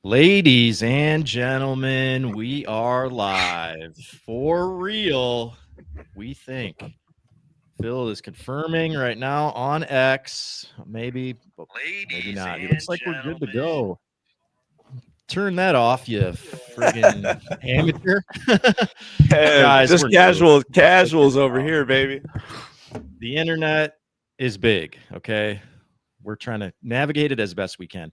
Ladies and gentlemen, we are live for real. We think Phil is confirming right now on X. Maybe, but maybe not. He looks like we're good to go. Turn that off, you friggin' amateur. Guys, Just we're new. casuals over here, baby. The internet is big, okay? We're trying to navigate it as best we can.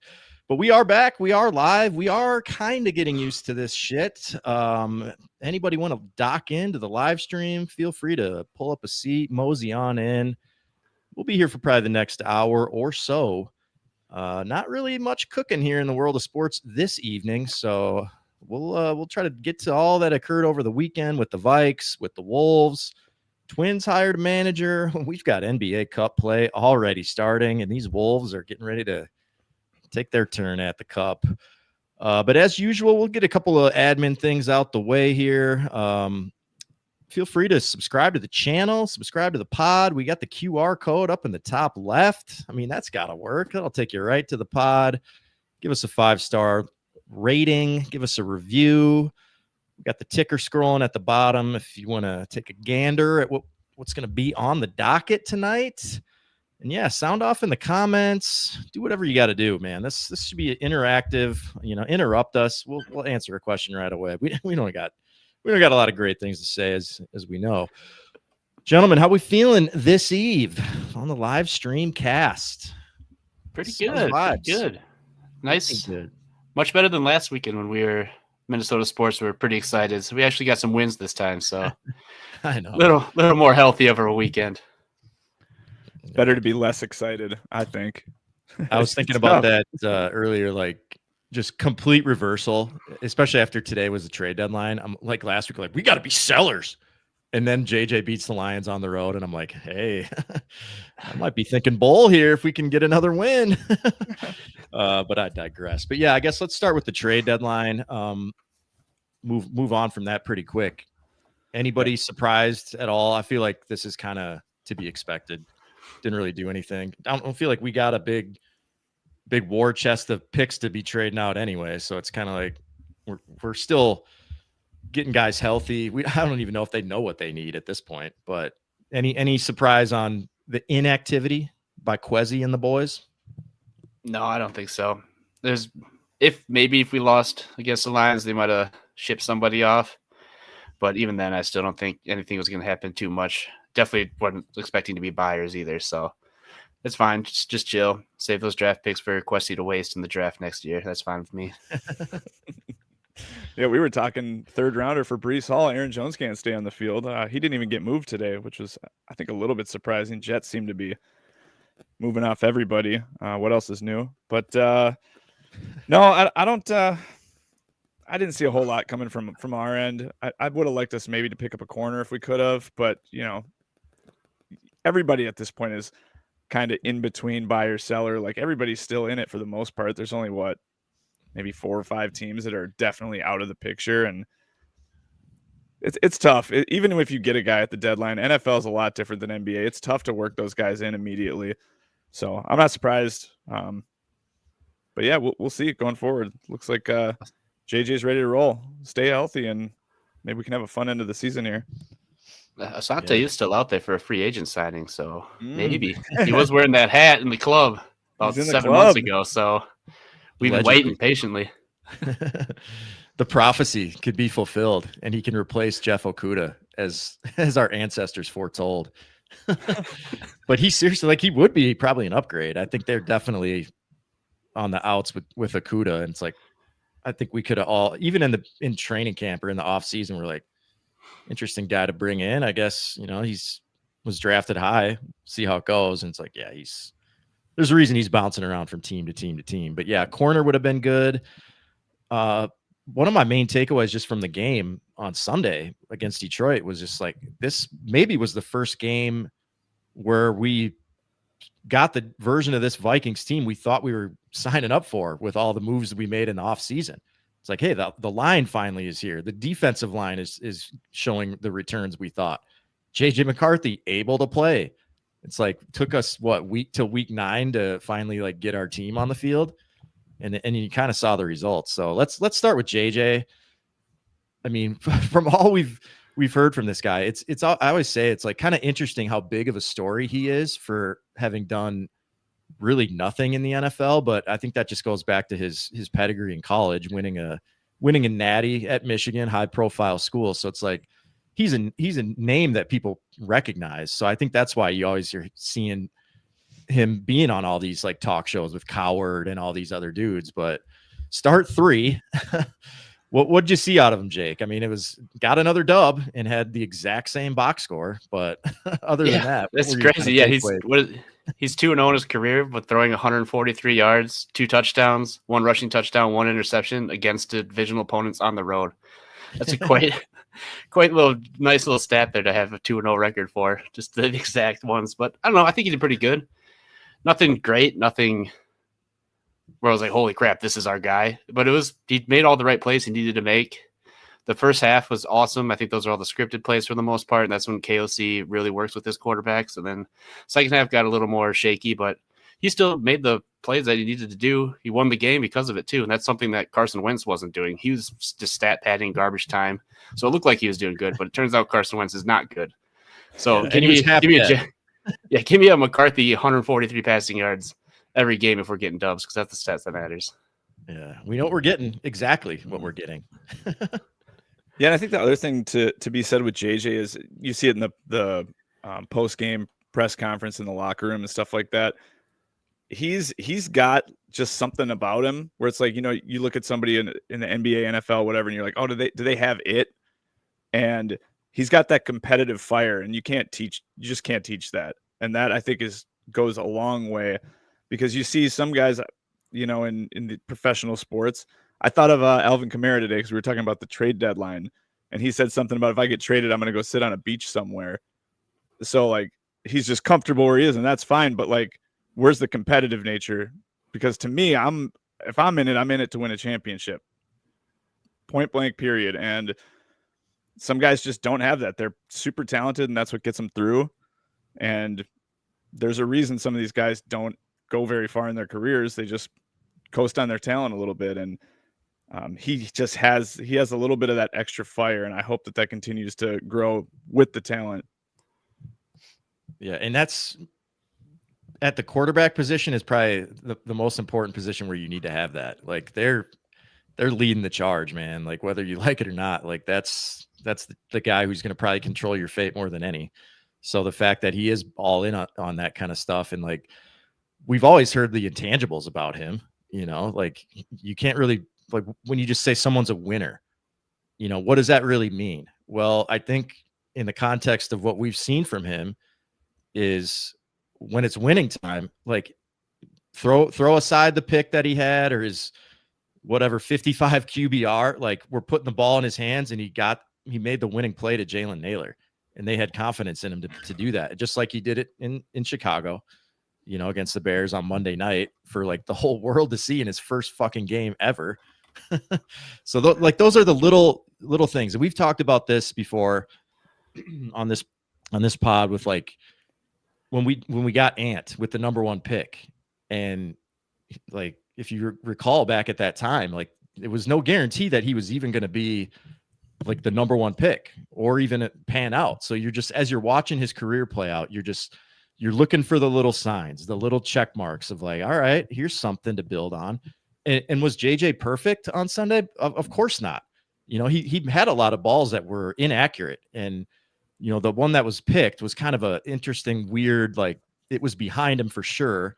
But we are back. We are live. We are kind of getting used to this shit. Anybody want to dock into the live stream? Feel free to pull up a seat, mosey on in. We'll be here for probably the next hour or so. Not really much cooking here in the world of sports this evening, so we'll try to get to all that occurred over the weekend with the Vikes, with the Wolves. Twins hired a manager. We've got NBA Cup play already starting, and these Wolves are getting ready to take their turn at the Cup. But as usual, we'll get a couple of admin things out the way here. Feel free to subscribe to the channel, subscribe to the pod. We got the QR code up in the top left. I mean, that's got to work. That'll take you right to the pod. Give us a 5-star rating. Give us a review. We got the ticker scrolling at the bottom if you want to take a gander at what's going to be on the docket tonight. And yeah, sound off in the comments. Do whatever you got to do, man. This should be interactive. Interrupt us. We'll answer a question right away. We don't got a lot of great things to say as we know. Gentlemen, how we feeling this eve on the live stream cast? Pretty good. Nice. Good. Much better than last weekend when we were Minnesota sports. We were pretty excited. So we actually got some wins this time. So I know. Little more healthy over a weekend. Better to be less excited, I think. I was thinking about that earlier, like just complete reversal, especially after today was the trade deadline. I'm like last week, like we got to be sellers. And then JJ beats the Lions on the road. And I'm like, hey, I might be thinking bowl here if we can get another win. But I digress. But yeah, I guess let's start with the trade deadline. Move on from that pretty quick. Anybody surprised at all? I feel like this is kind of to be expected. Didn't really do anything. I don't feel like we got a big war chest of picks to be trading out anyway. So it's kind of like we're still getting guys healthy. I don't even know if they know what they need at this point. But any surprise on the inactivity by Kwesi and the boys? No, I don't think so. If we lost against the Lions, they might have shipped somebody off. But even then, I still don't think anything was going to happen too much. Definitely wasn't expecting to be buyers either. So it's fine. Just chill. Save those draft picks for Kwesi to waste in the draft next year. That's fine with me. Yeah, we were talking third rounder for Breece Hall. Aaron Jones can't stay on the field. He didn't even get moved today, which was, I think, a little bit surprising. Jets seem to be moving off everybody. What else is new? But no, I don't. I didn't see a whole lot coming from our end. I would have liked us maybe to pick up a corner if we could have, but everybody at this point is kind of in between buyer seller. Like everybody's still in it for the most part. There's only maybe 4 or 5 teams that are definitely out of the picture, and it's tough. Even if you get a guy at the deadline, NFL is a lot different than NBA. It's tough to work those guys in immediately. So I'm not surprised. But yeah, we'll see it going forward. Looks like JJ's ready to roll. Stay healthy, and maybe we can have a fun end of the season here. Asante is still out there for a free agent signing, so maybe. He was wearing that hat in the club about 7 months ago, so we've been waiting patiently. The prophecy could be fulfilled, and he can replace Jeff Okudah as our ancestors foretold. But he seriously, he would be probably an upgrade. I think they're definitely on the outs with Okudah, and it's like I think we could have all, even in training camp or in the off season, we're like, interesting guy to bring in. I guess he's was drafted high. See how it goes, and it's like, yeah, there's a reason he's bouncing around from team to team to team. But yeah, corner would have been good. One of my main takeaways just from the game on Sunday against Detroit was just like, this maybe was the first game where we got the version of this Vikings team we thought we were signing up for with all the moves that we made in the offseason. It's like, hey, the line finally is here. The defensive line is showing the returns we thought. JJ McCarthy able to play. It's like took us week till week 9 to finally get our team on the field. and you kind of saw the results. So let's start with JJ. I mean, from all we've heard from this guy, it's I always say it's like kind of interesting how big of a story he is for having done really nothing in the NFL. But I think that just goes back to his pedigree in college, winning a natty at Michigan, high profile school. So it's like he's a name that people recognize. So I think that's why you always are seeing him being on all these like talk shows with Coward and all these other dudes. But start 3. What'd you see out of him, Jake? I mean, it was got another dub and had the exact same box score, but other than that, that's crazy. Yeah, he's 2-0 in his career, but throwing 143 yards, 2 touchdowns, 1 rushing touchdown, 1 interception against divisional opponents on the road. That's a quite little nice little stat there to have a 2-0 record for, just the exact ones. But I don't know. I think he did pretty good. Nothing great, nothing where I was like, holy crap, this is our guy. But he made all the right plays he needed to make. The first half was awesome. I think those are all the scripted plays for the most part, and that's when KOC really works with his quarterbacks. And then second half got a little more shaky, but he still made the plays that he needed to do. He won the game because of it too, and that's something that Carson Wentz wasn't doing. He was just stat padding, garbage time. So it looked like he was doing good, but it turns out Carson Wentz is not good. So give me a McCarthy 143 passing yards every game if we're getting dubs, because that's the stats that matters. Yeah, we know what we're getting, exactly what we're getting. Yeah, and I think the other thing to be said with JJ is you see it in the post game press conference in the locker room and stuff like that. He's got just something about him where it's like, you know, you look at somebody in the NBA, NFL, whatever, and you're like, oh, do they have it? And he's got that competitive fire, and you just can't teach that. And that I think goes a long way, because you see some guys, you know, in the professional sports. I thought of Alvin Kamara today because we were talking about the trade deadline, and he said something about, if I get traded, I'm going to go sit on a beach somewhere. So like, he's just comfortable where he is, and that's fine. But like, where's the competitive nature? Because to me, if I'm in it to win a championship. Point blank, period. And some guys just don't have that. They're super talented, and that's what gets them through. And there's a reason some of these guys don't go very far in their careers. They just coast on their talent a little bit. And he has a little bit of that extra fire, and I hope that continues to grow with the talent. Yeah, and that's at the quarterback position is probably the most important position where you need to have that. Like they're leading the charge, man. Like whether you like it or not, like that's the guy who's going to probably control your fate more than any. So the fact that he is all in on that kind of stuff, and like we've always heard the intangibles about him, you know, like you can't really, like when you just say someone's a winner, you know, what does that really mean? Well, I think in the context of what we've seen from him is when it's winning time, like throw aside the pick that he had or his whatever 55 QBR, like we're putting the ball in his hands, and he made the winning play to Jalen Naylor, and they had confidence in him to do that, just like he did it in Chicago, you know, against the Bears on Monday night for like the whole world to see in his first fucking game ever. So like those are the little things, and we've talked about this before on this pod with like when we got Ant with the number 1 pick, and like if you recall back at that time, like it was no guarantee that he was even going to be like the number 1 pick or even pan out. So you're just, as you're watching his career play out, you're looking for the little signs, the little check marks of like, all right, here's something to build on. And was JJ perfect on Sunday? Of course not. You know, he had a lot of balls that were inaccurate, and you know, the one that was picked was kind of a interesting, weird, like it was behind him for sure.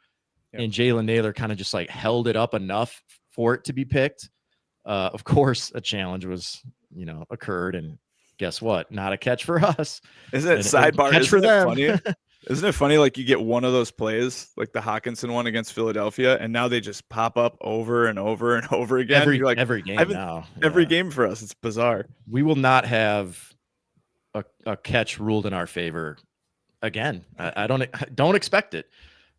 Yep. And Jalen Naylor kind of just like held it up enough for it to be picked. Of course, a challenge occurred, and guess what? Not a catch for us. Isn't it sidebar? Catch for them. Funny? Isn't it funny? Like you get one of those plays, like the Hawkinson one against Philadelphia, and now they just pop up over and over and over again. Every game now. Every game for us. It's bizarre. We will not have a catch ruled in our favor again. I don't expect it.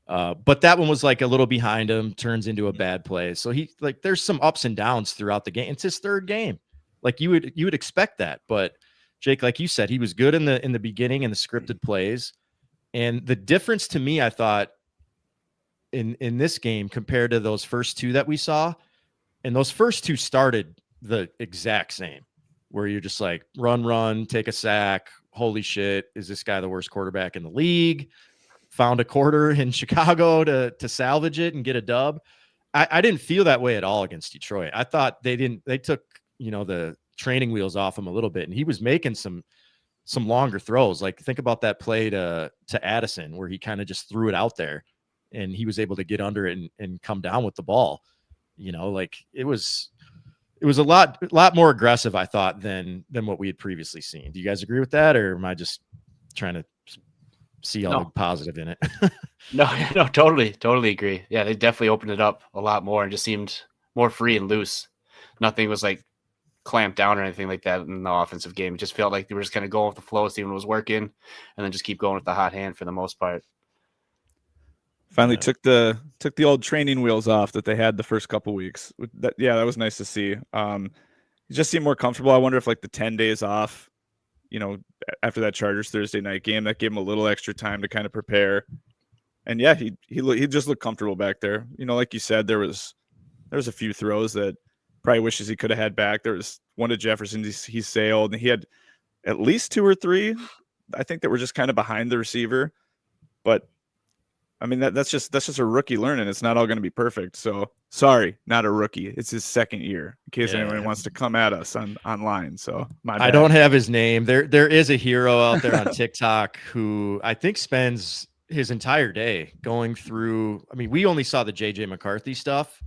But that one was like a little behind him, turns into a bad play. So he like there's some ups and downs throughout the game. It's his 3rd game. Like you would expect that. But Jake, like you said, he was good in the beginning in the scripted plays. And the difference to me, I thought in this game compared to those first two that we saw. And those first two started the exact same, where you're just like run, take a sack. Holy shit, is this guy the worst quarterback in the league? Found a quarter in Chicago to salvage it and get a dub. I didn't feel that way at all against Detroit. I thought they took, the training wheels off him a little bit, and he was making some longer throws. Like, think about that play to Addison where he kind of just threw it out there and he was able to get under it and come down with the ball. Like it was a lot more aggressive, I thought, than what we had previously seen. Do you guys agree with that, or am I just trying to see all the positive in it? No, totally agree. Yeah, they definitely opened it up a lot more and just seemed more free and loose. Nothing was like clamped down or anything like that in the offensive game. It just felt like they were just kind of going with the flow, seeing what was working, and then just keep going with the hot hand for the most part. Finally took the old training wheels off that they had the first couple weeks. That was nice to see. You just seemed more comfortable. I wonder if like the 10 days off, after that Chargers Thursday night game, that gave him a little extra time to kind of prepare. And yeah, he just looked comfortable back there. Like you said, there was a few throws that probably wishes he could have had back. There was one to Jefferson he sailed, and he had at least two or three, I think, that were just kind of behind the receiver. But I mean, that's just a rookie learning. It's not all going to be perfect. So sorry, not a rookie. It's his second year, in case anyone wants to come at us online. So I don't have his name. There is a hero out there on TikTok who I think spends his entire day going through. I mean, we only saw the JJ McCarthy stuff,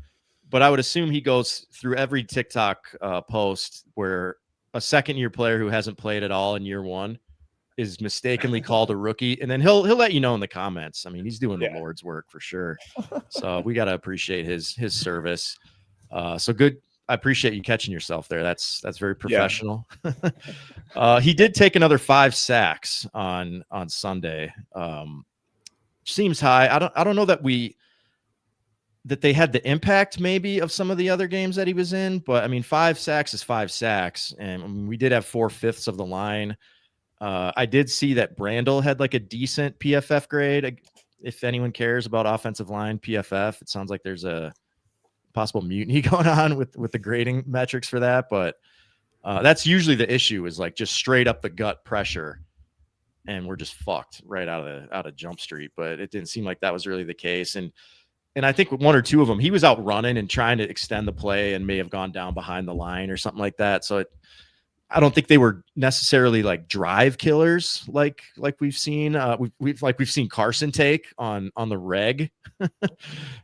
but I would assume he goes through every TikTok post where a second-year player who hasn't played at all in year one is mistakenly called a rookie, and then he'll let you know in the comments. I mean, he's doing the Lord's work for sure. So we got to appreciate his service. So good. I appreciate you catching yourself there. That's very professional. Yeah. He did take another 5 sacks on Sunday. Seems high. I don't know that they had the impact maybe of some of the other games that he was in, but I mean, 5 sacks is 5 sacks, and we did have 4/5 of the line. I did see that Brandel had like a decent PFF grade. If anyone cares about offensive line PFF, it sounds like there's a possible mutiny going on with the grading metrics for that. But that's usually the issue, is like just straight up the gut pressure, and we're just fucked right out of Jump Street. But it didn't seem like that was really the case. And I think with 1 or 2 of them, he was out running and trying to extend the play and may have gone down behind the line or something like that. So I don't think they were necessarily like drive killers like we've seen. We've seen Carson take on the reg. I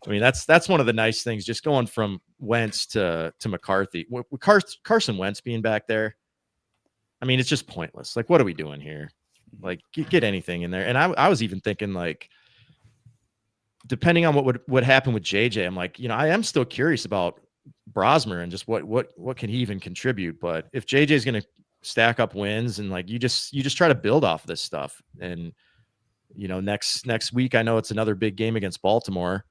mean, that's one of the nice things, just going from Wentz to McCarthy. With Carson Wentz being back there, I mean, it's just pointless. Like, what are we doing here? Like, get anything in there. And I was even thinking, like, depending on what would happen with JJ, I'm like, I am still curious about Brosmer and just what can he even contribute. But if JJ is going to stack up wins, and like you just try to build off this stuff, and next week, I know it's another big game against Baltimore,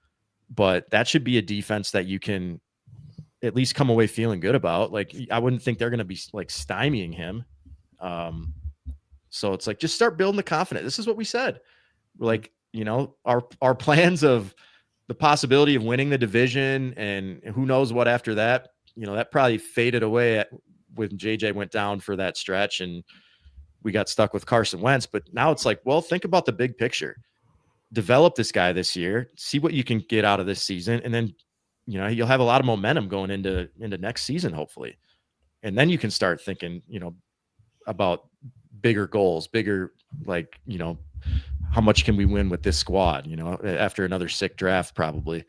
but that should be a defense that you can at least come away feeling good about. Like, I wouldn't think they're going to be like stymieing him. So it's like, just start building the confidence. This is what we said. We're like, our plans of the possibility of winning the division and who knows what after that, that probably faded away when JJ went down for that stretch and we got stuck with Carson Wentz. But now it's like, well, think about the big picture. Develop this guy this year, see what you can get out of this season. And then, you'll have a lot of momentum going into next season, hopefully. And then you can start thinking, about bigger goals, like, how much can we win with this squad, after another sick draft, probably.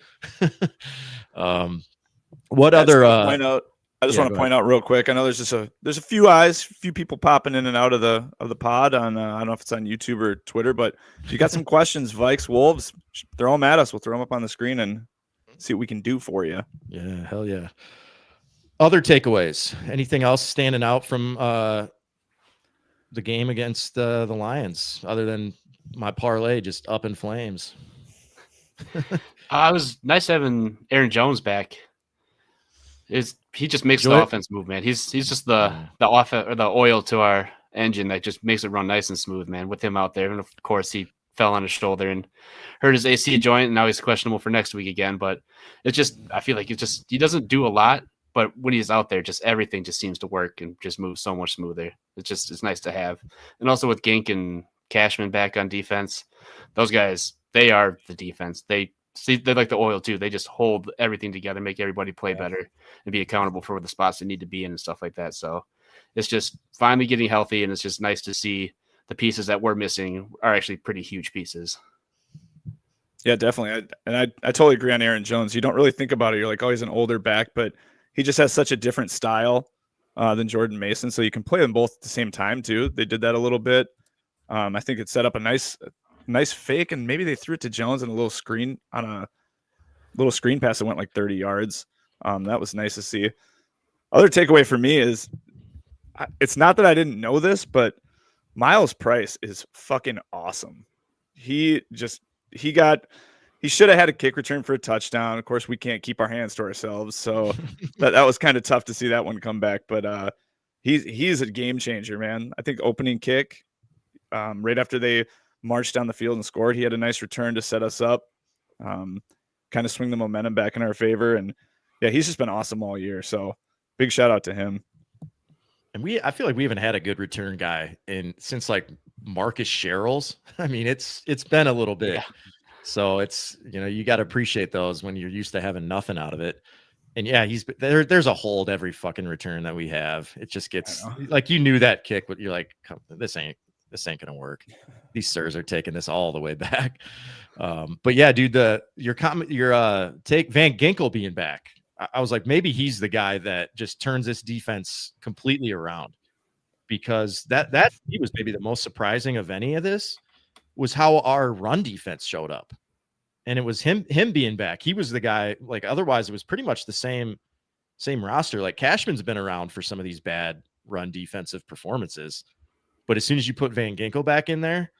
What other I just want to point out real quick. I know there's a few people popping in and out of the pod on I don't know if it's on YouTube or Twitter, but if you got some questions, Vikes, Wolves, throw them at us. We'll throw them up on the screen and see what we can do for you. Yeah, hell yeah. Other takeaways? Anything else standing out from the game against the Lions, other than my parlay just up in flames? It was nice having Aaron Jones back. He just makes the offense move, man. He's just the offense, or the oil to our engine that just makes it run nice and smooth, man. With him out there, and of course he fell on his shoulder and hurt his AC joint, and now he's questionable for next week again. But it's just, I feel like he doesn't do a lot, but when he's out there, just everything just seems to work and just moves so much smoother. It's nice to have. And also with Gink and Cashman back on defense, those guys, they are the defense. They're like the oil too. They just hold everything together, make everybody play better, and be accountable for the spots they need to be in and stuff like that. So it's just finally getting healthy, and it's just nice to see the pieces that we're missing are actually pretty huge pieces. Yeah, definitely. I totally agree on Aaron Jones. You don't really think about it. You're like, oh, he's an older back, but he just has such a different style than Jordan Mason. So you can play them both at the same time too. They did that a little bit. I think it set up a nice fake, and maybe they threw it to Jones on a little screen pass that went like 30 yards. That was nice to see. Other takeaway for me is, it's not that I didn't know this, but Miles Price is fucking awesome. He should have had a kick return for a touchdown. Of course, we can't keep our hands to ourselves, so that was kind of tough to see that one come back. But he's a game changer, man. I think opening kick, right after they marched down the field and scored, he had a nice return to set us up, kind of swing the momentum back in our favor. And yeah, he's just been awesome all year. So big shout out to him. And I feel like we haven't had a good return guy since like Marcus Sherrills. I mean, it's been a little bit. Yeah. So it's, you got to appreciate those when you're used to having nothing out of it. And yeah, there's a hold every fucking return that we have. It just gets like, you knew that kick, but you're like, this ain't gonna work. These sirs are taking this all the way back. But yeah, dude, your take Van Ginkel being back, I was like, maybe he's the guy that just turns this defense completely around, because that he was maybe the most surprising of any of this was how our run defense showed up. And it was him being back. He was the guy, like, otherwise it was pretty much the same roster. Like, Cashman's been around for some of these bad run defensive performances, but as soon as you put Van Ginkel back in there,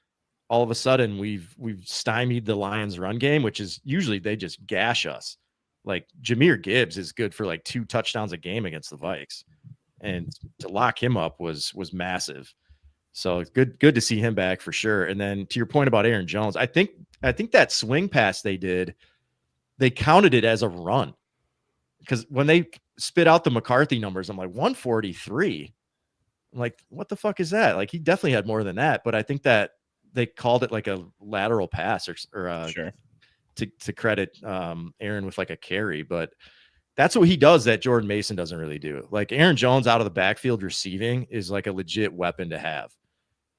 all of a sudden we've stymied the Lions run game, which is usually they just gash us. Like, Jahmyr Gibbs is good for like 2 touchdowns a game against the Vikes, and to lock him up was massive. So it's good to see him back for sure. And then to your point about Aaron Jones, I think that swing pass they counted it as a run, because when they spit out the McCarthy numbers, I'm like, 143. I'm like, what the fuck is that? Like, he definitely had more than that, but I think that they called it like a lateral pass or sure. To credit Aaron with like a carry, but that's what he does that Jordan Mason doesn't really do. Like, Aaron Jones out of the backfield receiving is like a legit weapon to have.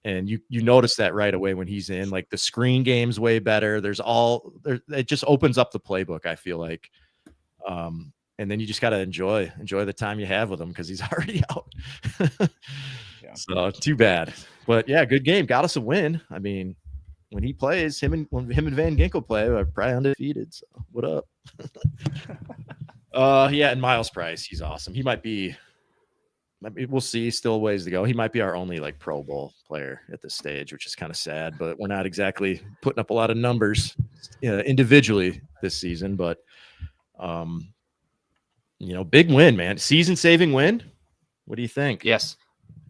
And you notice that right away when he's in. Like, the screen game's way better. It just opens up the playbook, I feel like. And then you just got to enjoy the time you have with him, because he's already out. Yeah. So too bad. But yeah, good game. Got us a win. I mean, when he plays, when him and Van Ginkel play, we're probably undefeated. So what up? Yeah, and Miles Price, he's awesome. He might be, we'll see, still a ways to go. He might be our only like Pro Bowl player at this stage, which is kind of sad, but we're not exactly putting up a lot of numbers individually this season. But big win, man. Season-saving win. What do you think? Yes,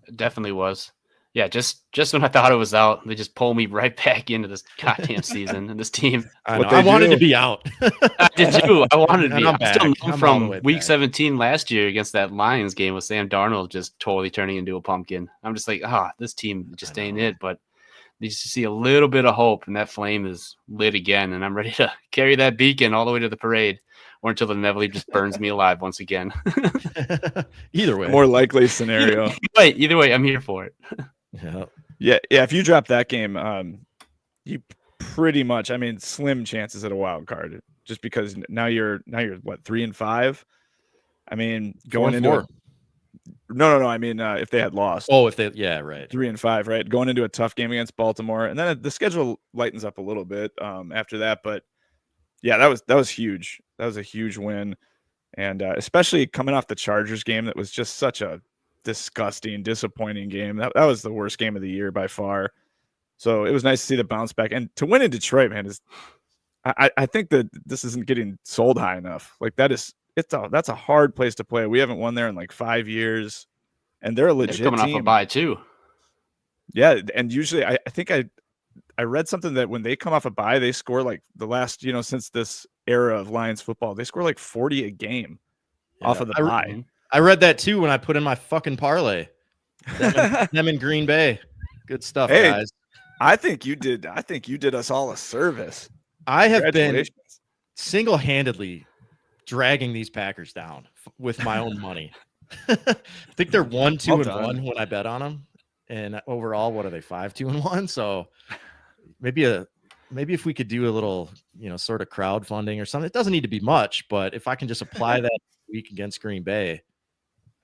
it definitely was. Yeah, just when I thought it was out, they just pulled me right back into this goddamn season and this team. I wanted to be out. I did too. I wanted to be. I'm still I'm from week 17 last year against that Lions game with Sam Darnold just totally turning into a pumpkin. I'm just like, this team just ain't it. But you just see a little bit of hope, and that flame is lit again, and I'm ready to carry that beacon all the way to the parade, or until the Neville just burns me alive once again. Either way. More likely scenario. Either way, I'm here for it. Yeah. If you drop that game, you pretty much, I mean, slim chances at a wild card, just because now you're what, 3-5. I mean, going into it. No. I mean, if they had lost. Oh, right. 3-5, right? Going into a tough game against Baltimore, and then the schedule lightens up a little bit after that. But yeah, that was huge. That was a huge win, and especially coming off the Chargers game, that was just such a disgusting, disappointing game. That was the worst game of the year by far. So it was nice to see the bounce back, and to win in Detroit, man, I think that this isn't getting sold high enough. Like, that's a hard place to play. We haven't won there in like 5 years, and they're a legit coming team. Off a bye too. Yeah, and usually I think I read something that when they come off a bye, they score like the last, since this era of Lions football, they score like 40 a game off of the bye. I read that too when I put in my fucking parlay. Them in Green Bay. Good stuff, guys. I think you did us all a service. I have been single-handedly dragging these Packers down with my own money. I think they're 1-2-1 when I bet on them. And overall, what are they? 5-2-1. So maybe if we could do a little, sort of crowdfunding or something. It doesn't need to be much, but if I can just apply that week against Green Bay,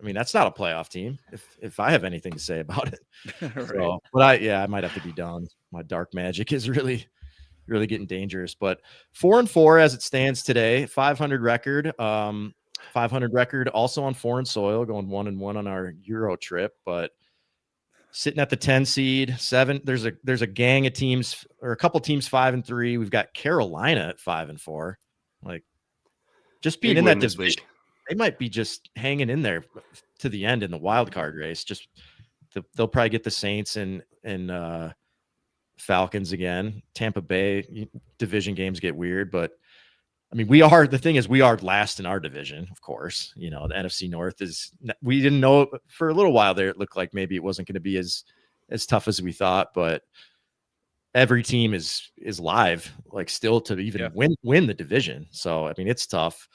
I mean, that's not a playoff team. If I have anything to say about it, right. So, but I might have to be done. My dark magic is really, really getting dangerous. But 4-4 as it stands today, 500 record. 500 record also on foreign soil, going 1-1 on our Euro trip, but sitting at the 10 seed, 7. There's a gang of teams, or a couple teams 5-3. We've got Carolina at 5-4. Like, just being in that division, they might be just hanging in there to the end in the wild card race. Just they'll probably get the Saints and Falcons again. Tampa Bay division games get weird, but I mean, we are last in our division, of course. The NFC North we didn't know for a little while there. It looked like maybe it wasn't going to be as tough as we thought, but every team is live, like still to even win the division. So, I mean, it's tough.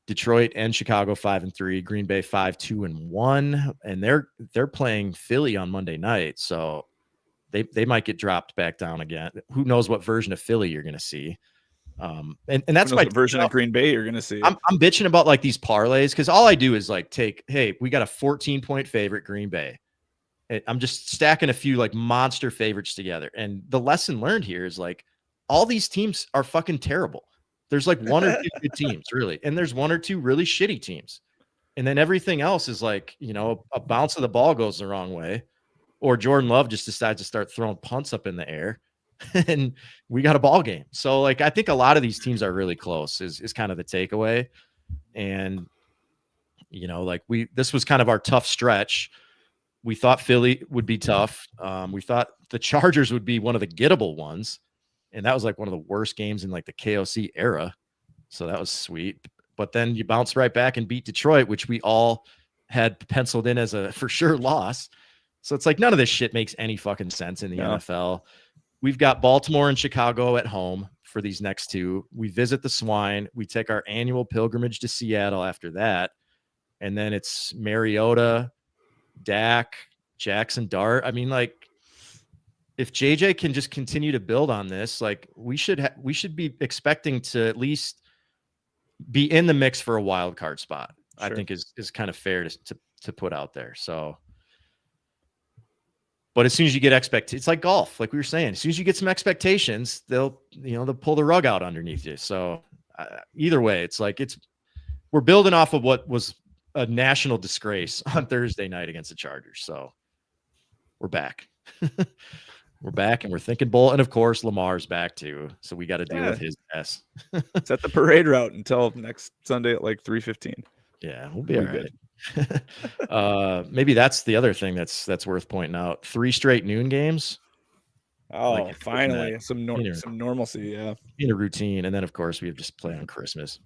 Detroit and Chicago 5-3, Green Bay 5-2-1, and they're playing Philly on Monday night. So they might get dropped back down again. Who knows what version of Philly you're going to see. And that's my version of Green Bay you're gonna see. I'm bitching about like these parlays because all I do is like we got a 14-point favorite Green Bay. I'm just stacking a few like monster favorites together. And the lesson learned here is like all these teams are fucking terrible. There's like one or two good teams, really, and there's one or two really shitty teams. And then everything else is like, a bounce of the ball goes the wrong way, or Jordan Love just decides to start throwing punts up in the air. And we got a ball game. So like, I think a lot of these teams are really close is kind of the takeaway. And, like this was kind of our tough stretch. We thought Philly would be tough. We thought the Chargers would be one of the gettable ones. And that was like one of the worst games in like the KOC era. So that was sweet. But then you bounce right back and beat Detroit, which we all had penciled in as a for sure loss. So it's like none of this shit makes any fucking sense in the NFL. We've got Baltimore and Chicago at home for these next two. We visit the Swine. We take our annual pilgrimage to Seattle after that. And then it's Mariota, Dak, Jackson Dart. I mean, like, if JJ can just continue to build on this, like we should be expecting to at least be in the mix for a wild card spot. Sure. I think is kind of fair to put out there. So, but as soon as you get expectations, it's like golf, like we were saying, as soon as you get some expectations, they'll pull the rug out underneath you. So either way, it's like we're building off of what was a national disgrace on Thursday night against the Chargers. So we're back. We're back and we're thinking bowl. And of course, Lamar's back too. So we got to deal with his mess. Set the parade route until next Sunday at like 3:15. Yeah, we'll be all right. Maybe that's the other thing that's worth pointing out. 3 straight noon games. Oh, like finally some normalcy. Yeah, in a routine. And then of course we have just play on Christmas.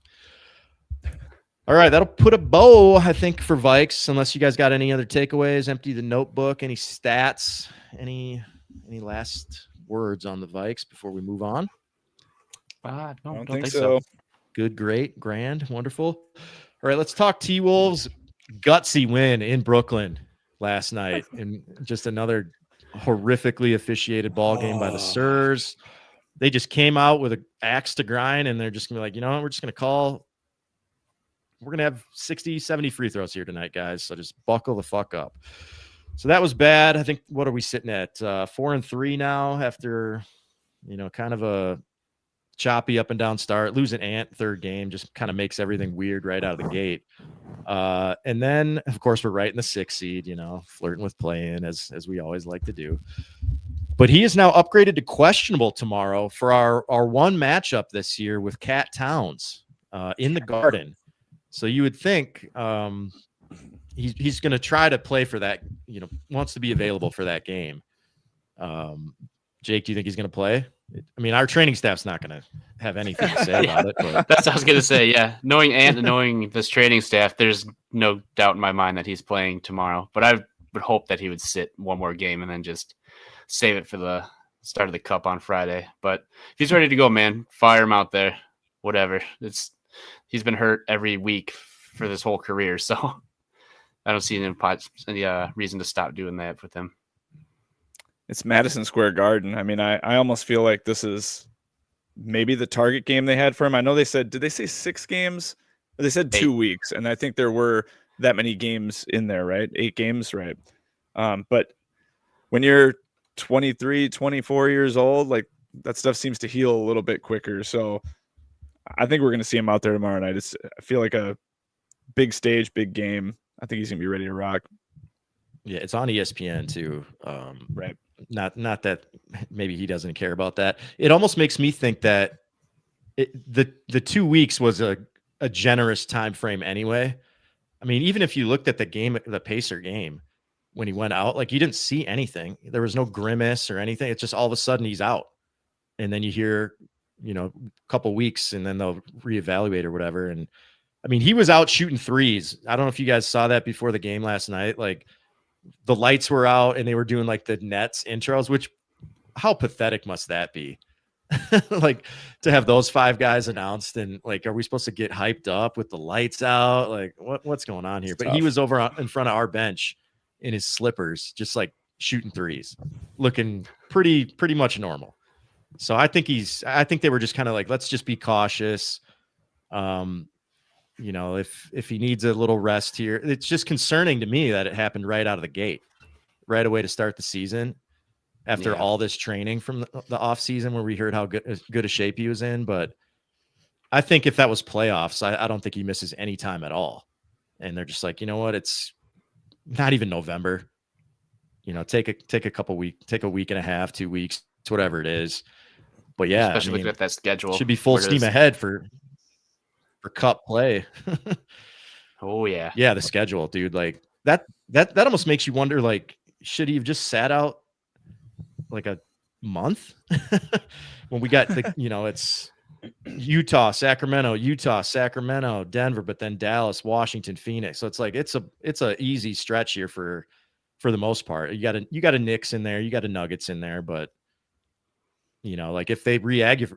All right, that'll put a bow, I think, for Vikes. Unless you guys got any other takeaways, empty the notebook, any stats, any last words on the Vikes before we move on? No, I don't think so. Good, great, grand, wonderful. All right, let's talk T-Wolves. Gutsy win in Brooklyn last night, and just another horrifically officiated ball game by the Sirs. They just came out with an axe to grind, and they're just gonna be like, you know what, we're just gonna call. We're gonna have 60, 70 free throws here tonight, guys. So just buckle the fuck up. So that was bad. I think, what are we sitting at? 4-3 now after, kind of a choppy up and down start. Losing Ant third game just kind of makes everything weird right out of the gate. And then, of course, we're right in the 6th seed, flirting with play-in as we always like to do. But he is now upgraded to questionable tomorrow for our one matchup this year with Cat Towns in the Garden. So you would think he's going to try to play for that, wants to be available for that game. Jake, do you think he's going to play? I mean, our training staff's not going to have anything to say about it. But That's what I was gonna say. Yeah, knowing Ant and knowing this training staff, there's no doubt in my mind that he's playing tomorrow. But I would hope that he would sit one more game and then just save it for the start of the Cup on Friday. But if he's ready to go, man, fire him out there. Whatever. He's been hurt every week for this whole career, so I don't see any reason to stop doing that with him. It's Madison Square Garden. I mean, I almost feel like this is maybe the target game they had for him. I know they said, did they say 6 games? They said 2 weeks, and I think there were that many games in there, right? 8 games, right? But when you're 23, 24 years old, like that stuff seems to heal a little bit quicker. So I think we're going to see him out there tomorrow night. I feel like a big stage, big game. I think he's going to be ready to rock. Yeah, it's on ESPN too. Right. Not that maybe he doesn't care about that. It almost makes me think that the 2 weeks was a generous time frame anyway. I mean, even if you looked at the Pacer game when he went out, like you didn't see anything. There was no grimace or anything. It's just all of a sudden he's out. And then you hear, a couple weeks and then they'll reevaluate or whatever. And I mean, he was out shooting threes. I don't know if you guys saw that before the game last night. Like the lights were out and they were doing like the Nets intros, which how pathetic must that be? Like to have those 5 guys announced and like, are we supposed to get hyped up with the lights out? Like what's going on here? But he was over in front of our bench in his slippers, just like shooting threes, looking pretty much normal. So I think they were just kind of like, let's just be cautious. If he needs a little rest here, it's just concerning to me that it happened right out of the gate, right away to start the season after all this training from the off season where we heard how good a shape he was in. But I think if that was playoffs, I don't think he misses any time at all. And they're just like, you know what? It's not even November, take a couple weeks, take a week and a half, 2 weeks, whatever it is. But yeah, especially looking at that schedule, should be full steam ahead for Cup play. Oh yeah. Yeah. The schedule, dude, like that almost makes you wonder, like, should he have just sat out like a month when we got it's Utah, Sacramento, Denver, but then Dallas, Washington, Phoenix. So it's like, it's a easy stretch here for the most part. You got a Knicks in there, you got a Nuggets in there, but like if they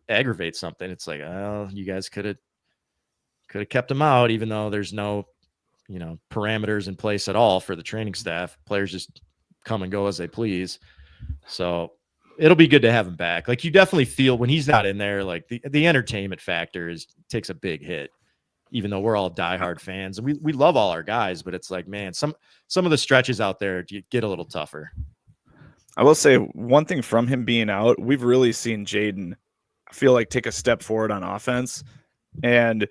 aggravate something, it's like, oh, you guys could have kept them out, even though there's no, parameters in place at all for the training staff. Players just come and go as they please. So it'll be good to have him back. Like you definitely feel when he's not in there, like the entertainment factor takes a big hit, even though we're all diehard fans and we love all our guys, but it's like, man, some of the stretches out there get a little tougher. I will say one thing from him being out, we've really seen Jaden, I feel like, take a step forward on offense. And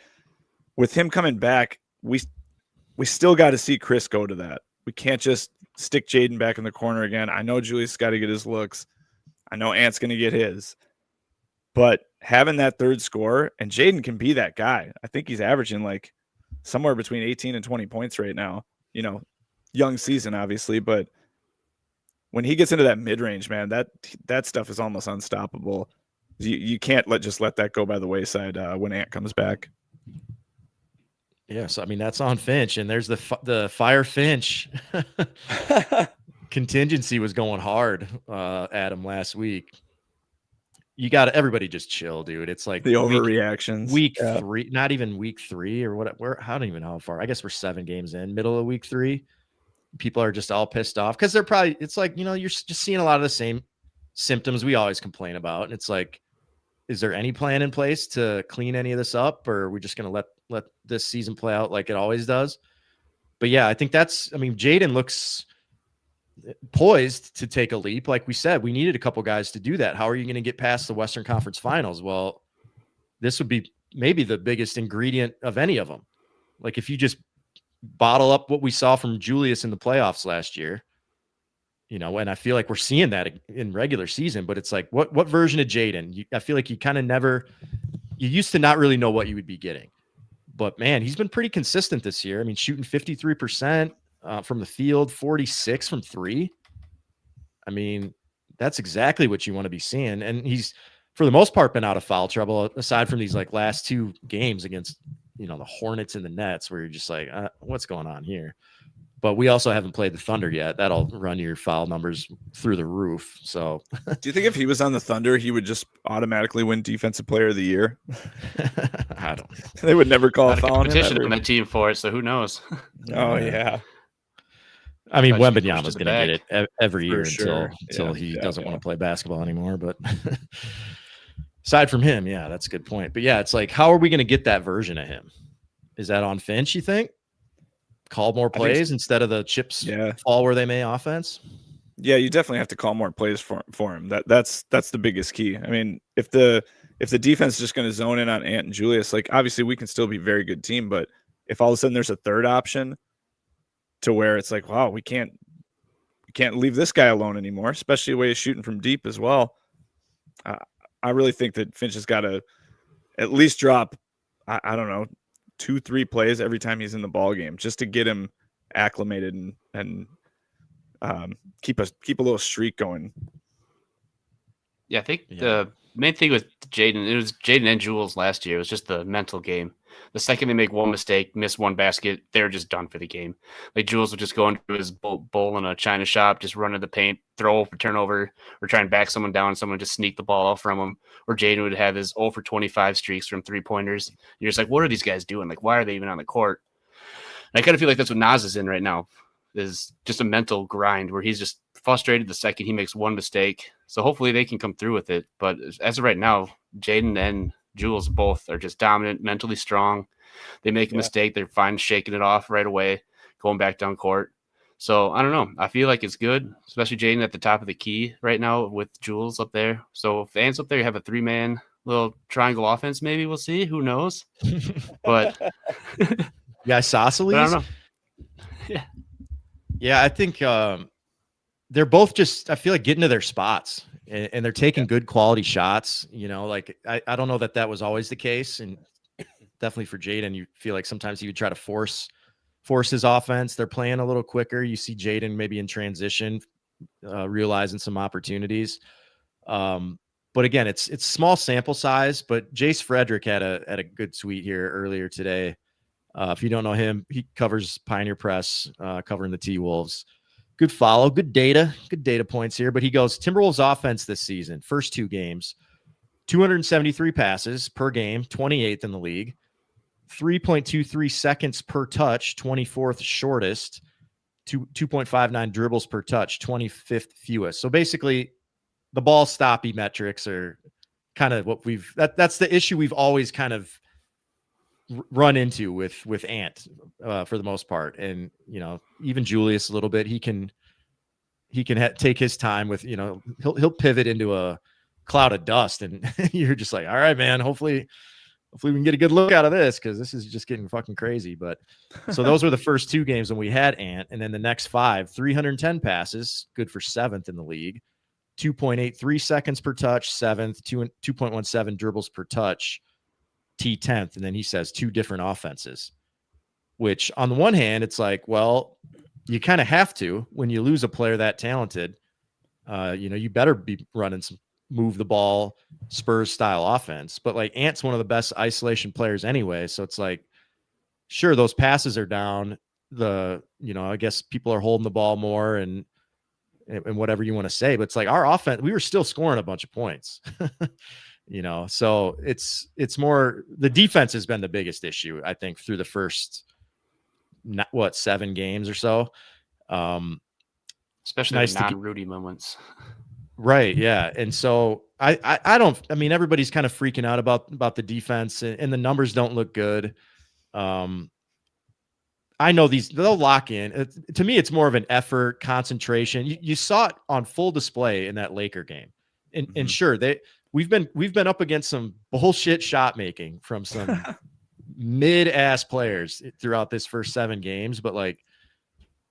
with him coming back, we still got to see Chris go to that. We can't just stick Jaden back in the corner again. I know Julius got to get his looks. I know Ant's going to get his. But having that third scorer, and Jaden can be that guy. I think he's averaging like somewhere between 18 and 20 points right now. Young season, obviously, but when he gets into that mid-range, man, that stuff is almost unstoppable. You can't just let that go by the wayside when Ant comes back. Yeah, so I mean that's on Finch, and there's the Fire Finch contingency was going hard at him last week. You got everybody just chill, dude. It's like the overreactions. Week 3, not even week 3 or what? I don't even know how far. I guess we're 7 games in, middle of week 3. People are just all pissed off because they're probably. It's like you're just seeing a lot of the same symptoms we always complain about, and it's like, is there any plan in place to clean any of this up, or are we just going to let this season play out like it always does? But yeah, I think Jaden looks poised to take a leap. Like we said, we needed a couple guys to do that. How are you going to get past the Western Conference Finals? Well, this would be maybe the biggest ingredient of any of them. Like if you just bottle up what we saw from Julius in the playoffs last year, and I feel like we're seeing that in regular season, but it's like, what version of Jaden? I feel like you used to not really know what you would be getting, but man, he's been pretty consistent this year. I mean, shooting 53% from the field, 46 from 3. I mean, That's exactly what you want to be seeing. And he's, for the most part, been out of foul trouble, aside from these like last 2 games against, the Hornets and the Nets, where you're just like, what's going on here? But we also haven't played the Thunder yet. That'll run your foul numbers through the roof. So Do you think if he was on the Thunder, he would just automatically win Defensive Player of the Year? I don't know. They would never call Got a a foul on him competition ever. on that team for it, so who knows? Oh yeah, I mean, Thought you pushed Wembanyama's to the going to get it every For year sure. until Yeah, he yeah, doesn't yeah. want to play basketball anymore. But aside from him, yeah, that's a good point. But yeah, it's like, how are we going to get that version of him? Is that on Finch, you think? Call more I think plays instead of the chips Yeah. fall where they may offense? Yeah, you definitely have to call more plays for him. That's the biggest key. I mean, if the defense is just going to zone in on Ant and Julius, like obviously we can still be a very good team, but if all of a sudden there's a third option to where it's like, wow, we can't leave this guy alone anymore, especially the way he's shooting from deep as well. I really think that Finch has got to at least drop, I don't know, 2-3 plays every time he's in the ball game, just to get him acclimated and keep a little streak going. Yeah, I think Yeah. the main thing with Jaden, it was Jaden and Jules last year. It was just the mental game. The second they make one mistake, miss one basket, they're just done for the game. Like Jules would just go into his bowl in a china shop, just run to the paint, throw for turnover, or try and back someone down, and someone just sneak the ball out from him. Or Jaden would have his 0 for 25 streaks from 3-pointers. You're just like, what are these guys doing? Like, why are they even on the court? And I kind of feel like that's what Nas is in right now, is just a mental grind where he's just frustrated the second he makes one mistake. So hopefully they can come through with it. But as of right now, Jaden and Jules both are just dominant, mentally strong. They make a mistake, they're fine shaking it off right away, going back down court. So I don't know. I feel like it's good, especially Jaden at the top of the key right now with Jules up there. So if Ant's up there, you have a 3-man little triangle offense, maybe we'll see. Who knows? But Yeah, Isosceles? I don't know. Yeah, I think they're both just, I feel like, getting to their spots, and they're taking good quality shots. Like I don't know that was always the case. And definitely for Jaden, you feel like sometimes he would try to force his offense. They're playing a little quicker. You see Jaden maybe in transition, realizing some opportunities. But again, it's small sample size, but Jace Frederick had a good tweet here earlier today. If you don't know him, he covers Pioneer Press, covering the T-Wolves. Good follow, good data points here. But he goes, Timberwolves offense this season, first 2 games, 273 passes per game, 28th in the league, 3.23 seconds per touch, 24th shortest, 2.59 dribbles per touch, 25th fewest. So basically, the ball stoppy metrics are kind of what that's the issue we've always kind of run into with Ant for the most part. And even Julius a little bit, he can take his time with, he'll pivot into a cloud of dust, and you're just like, all right, man, hopefully we can get a good look out of this, because this is just getting fucking crazy. But so those were the first 2 games when we had Ant, and then the next 5, 310 passes, good for 7th in the league, 2.83 seconds per touch, 7th, 2.17 dribbles per touch, T10th. And then he says 2 different offenses, which on the one hand, it's like, well, you kind of have to, when you lose a player that talented, you better be running some move the ball Spurs style offense. But like, Ant's one of the best isolation players anyway. So it's like, sure, those passes are down. I guess people are holding the ball more and whatever you want to say, but it's like our offense, we were still scoring a bunch of points. So it's more, the defense has been the biggest issue, I think, through the first 7 games or so. Especially Nice the non-Rudy moments. Right. Yeah. And so I mean, everybody's kind of freaking out about the defense, and the numbers don't look good. I know they'll lock in. To me, it's more of an effort, concentration. You saw it on full display in that Laker game. And sure, we've been up against some bullshit shot making from some mid-ass players throughout this first 7 games, but like,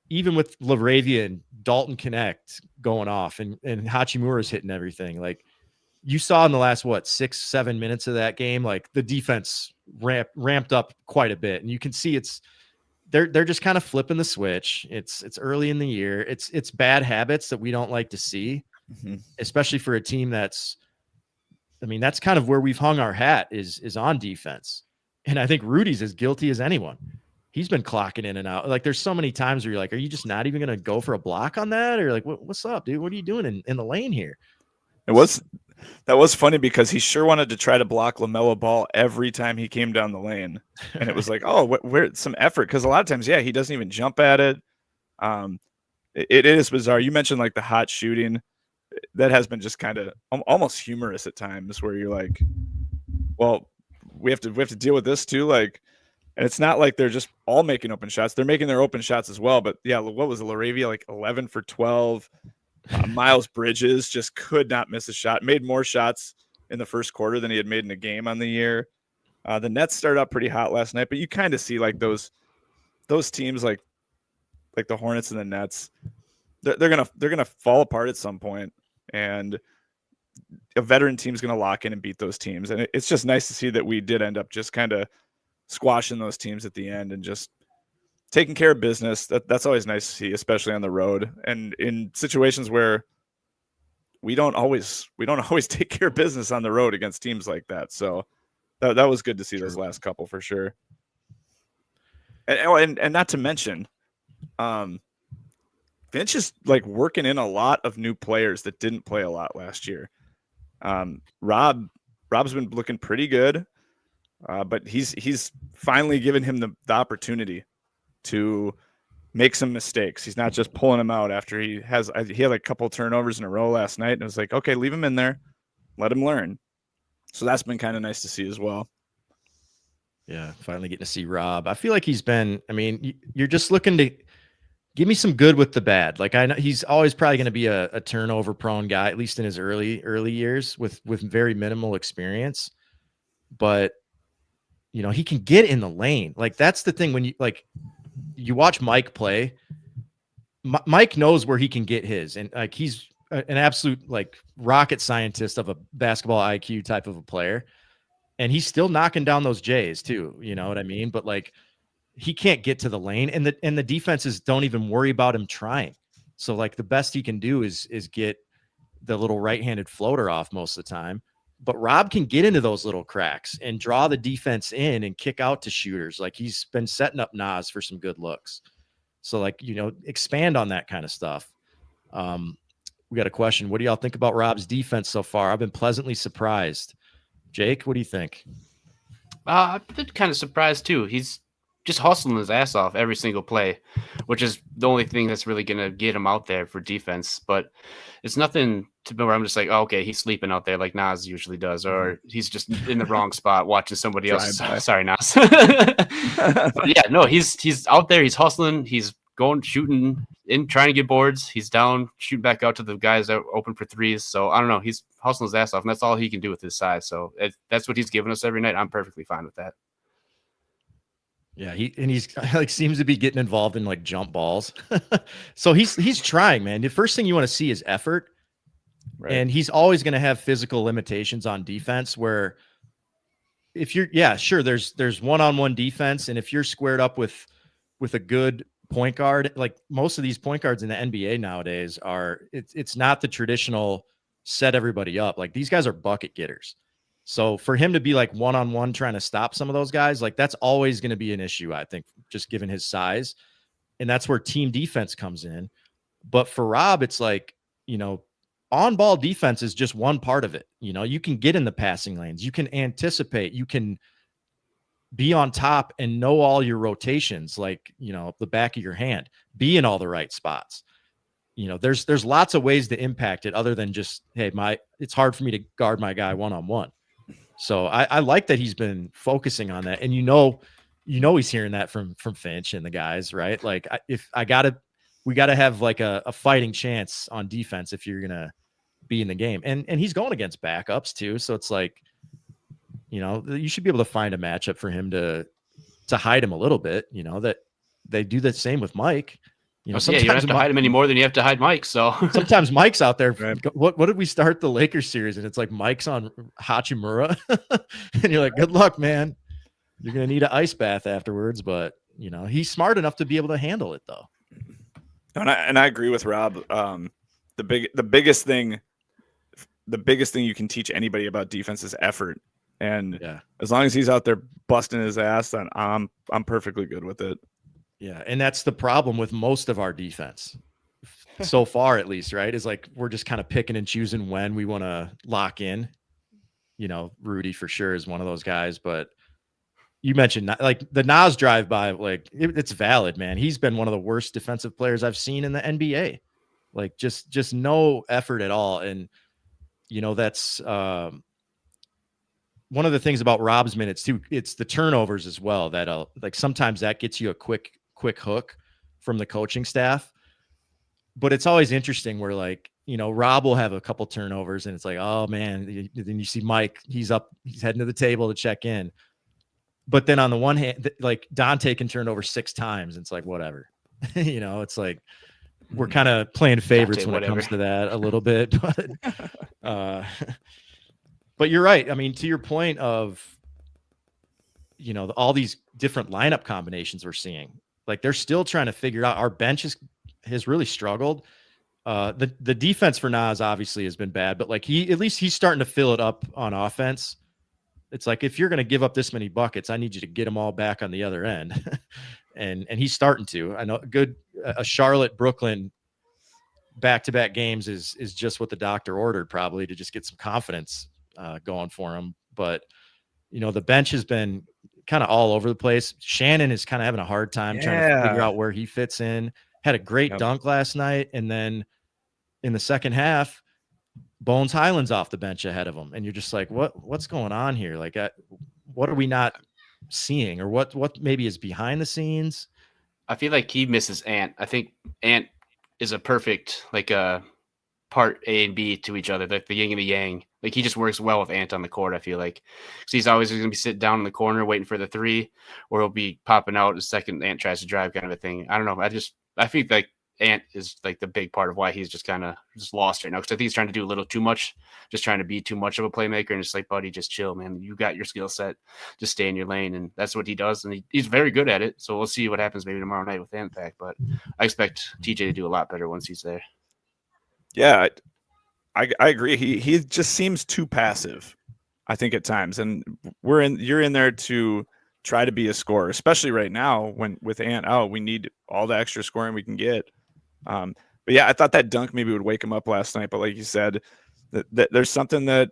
even with LaRavia and Dalton Connect going off and Hachimura's hitting everything, like you saw in the last 6-7 minutes of that game, like the defense ramped up quite a bit, and you can see they're just kind of flipping the switch. It's early in the year. It's bad habits that we don't like to see. especially for a team that's kind of where we've hung our hat is on defense. And I think Rudy's as guilty as anyone. He's been clocking in and out. Like there's so many times where you're like, are you just not even going to go for a block on that? Or like, what's up, dude? What are you doing in the lane here? That was funny because he sure wanted to try to block LaMelo Ball every time he came down the lane. And it was like, oh, where some effort. Because a lot of times, yeah, he doesn't even jump at it. It is bizarre. You mentioned like the hot shooting. That has been just kind of almost humorous at times where you're like, well, we have to deal with this too. Like, and it's not like they're just all making open shots. They're making their open shots as well. But yeah, what was it, LaRavia, like 11 for 12? Miles Bridges just could not miss a shot. Made more shots in the first quarter than he had made in a game on the year. The Nets started out pretty hot last night, but you kind of see like those teams like the Hornets and the Nets, they're gonna fall apart at some point, and a veteran team's gonna lock in and beat those teams. And it's just nice to see that we did end up just kind of squashing those teams at the end and just taking care of business. That's always nice to see, especially on the road and in situations where we don't always take care of business on the road against teams like that. So that was good to see those last couple for sure. And not to mention, Finch is like working in a lot of new players that didn't play a lot last year. Rob's been looking pretty good, but he's finally given him the opportunity to make some mistakes. He's not just pulling him out after he had like a couple turnovers in a row last night, and it was like, okay, leave him in there, let him learn. So that's been kind of nice to see as well. Yeah, finally getting to see Rob. I feel like he's been, you're just looking to give me some good with the bad. Like I know he's always probably going to be a turnover prone guy, at least in his early years with very minimal experience. But he can get in the lane. Like that's the thing when you watch Mike play. Mike knows where he can get his, and like he's an absolute like rocket scientist of a basketball IQ type of a player. And he's still knocking down those J's too. You know what I mean? But like he can't get to the lane, and the defenses don't even worry about him trying. So like the best he can do is get the little right-handed floater off most of the time. But Rob can get into those little cracks and draw the defense in and kick out to shooters. Like he's been setting up Nas for some good looks. So like, expand on that kind of stuff. We got a question. What do y'all think about Rob's defense so far? I've been pleasantly surprised. Jake, what do you think? I've been kind of surprised too. He's just hustling his ass off every single play, which is the only thing that's really going to get him out there for defense. But it's nothing to where I'm just like, oh, okay, he's sleeping out there like Nas usually does, or he's just in the wrong spot watching somebody else. Sorry, Nas. But yeah, no, he's out there. He's hustling. He's going, shooting in, trying to get boards. He's down, shooting back out to the guys that are open for threes. So I don't know. He's hustling his ass off, and that's all he can do with his size. So that's what he's giving us every night. I'm perfectly fine with that. Yeah, he's like seems to be getting involved in like jump balls. So he's trying, man. The first thing you want to see is effort. Right. And he's always going to have physical limitations on defense where if you're there's one-on-one defense, and if you're squared up with a good point guard, like most of these point guards in the NBA nowadays it's not the traditional set everybody up. Like these guys are bucket getters. So for him to be like one-on-one trying to stop some of those guys, like that's always going to be an issue, I think, just given his size. And that's where team defense comes in. But for Rob, it's like, on-ball defense is just one part of it. You can get in the passing lanes. You can anticipate. You can be on top and know all your rotations, like, the back of your hand. Be in all the right spots. There's lots of ways to impact it other than just, hey, it's hard for me to guard my guy one-on-one. So I like that he's been focusing on that. And he's hearing that from Finch and the guys, right? Like we gotta have like a fighting chance on defense if you're gonna be in the game. And he's going against backups too. So it's like, you should be able to find a matchup for him to hide him a little bit, that they do the same with Mike. Sometimes you don't have to hide him any more than you have to hide Mike. So sometimes Mike's out there. Right. What did we start the Lakers series? And it's like Mike's on Hachimura, and you're like, good luck, man. You're gonna need an ice bath afterwards. But he's smart enough to be able to handle it, though. And I agree with Rob. the biggest thing you can teach anybody about defense is effort. And as long as he's out there busting his ass, then I'm perfectly good with it. Yeah, and that's the problem with most of our defense so far, at least, right? Is like we're just kind of picking and choosing when we want to lock in. You know, Rudy for sure is one of those guys, but you mentioned like the Nas drive by, like it's valid, man. He's been one of the worst defensive players I've seen in the NBA. Like just no effort at all, and you know that's one of the things about Rob's minutes too. It's the turnovers as well that like sometimes that gets you a quick hook from the coaching staff. But it's always interesting where, like, you know, Rob will have a couple turnovers and it's like, oh man, then you see Mike, he's heading to the table to check in. But then on the one hand, like Dante can turn over 6 times. And it's like, whatever, you know, it's like, we're kind of playing favorites when it comes to that a little bit, but you're right. I mean, to your point of, you know, all these different lineup combinations we're seeing, like they're still trying to figure out. Our bench has really struggled. The defense for Nas obviously has been bad, but like at least he's starting to fill it up on offense. It's like, if you're going to give up this many buckets, I need you to get them all back on the other end. and he's starting to. I know a Charlotte Brooklyn back-to-back games is just what the doctor ordered, probably, to just get some confidence going for him. But you know, the bench has been kind of all over the place. Shannon is kind of having a hard time trying to figure out where he fits in. Had a great dunk last night, and then in the second half, Bones Highland's off the bench ahead of him, and you're just like, what's going on here? Like, what are we not seeing, or what maybe is behind the scenes? I feel like he misses Ant. I think Ant is a perfect part A and B to each other, like the yin and the yang. Like, he just works well with Ant on the court, I feel like. Because he's always going to be sitting down in the corner waiting for the 3, or he'll be popping out the second Ant tries to drive, kind of a thing. I don't know. I think like Ant is like the big part of why he's just kind of just lost right now. Because I think he's trying to do a little too much, just trying to be too much of a playmaker. And it's like, buddy, just chill, man. You got your skill set. Just stay in your lane. And that's what he does. And he's very good at it. So we'll see what happens maybe tomorrow night with Ant back. But I expect TJ to do a lot better once he's there. Yeah, I agree. He just seems too passive, I think, at times. And you're in there to try to be a scorer, especially right now when with Ant out, we need all the extra scoring we can get. But yeah, I thought that dunk maybe would wake him up last night. But like you said, that there's something that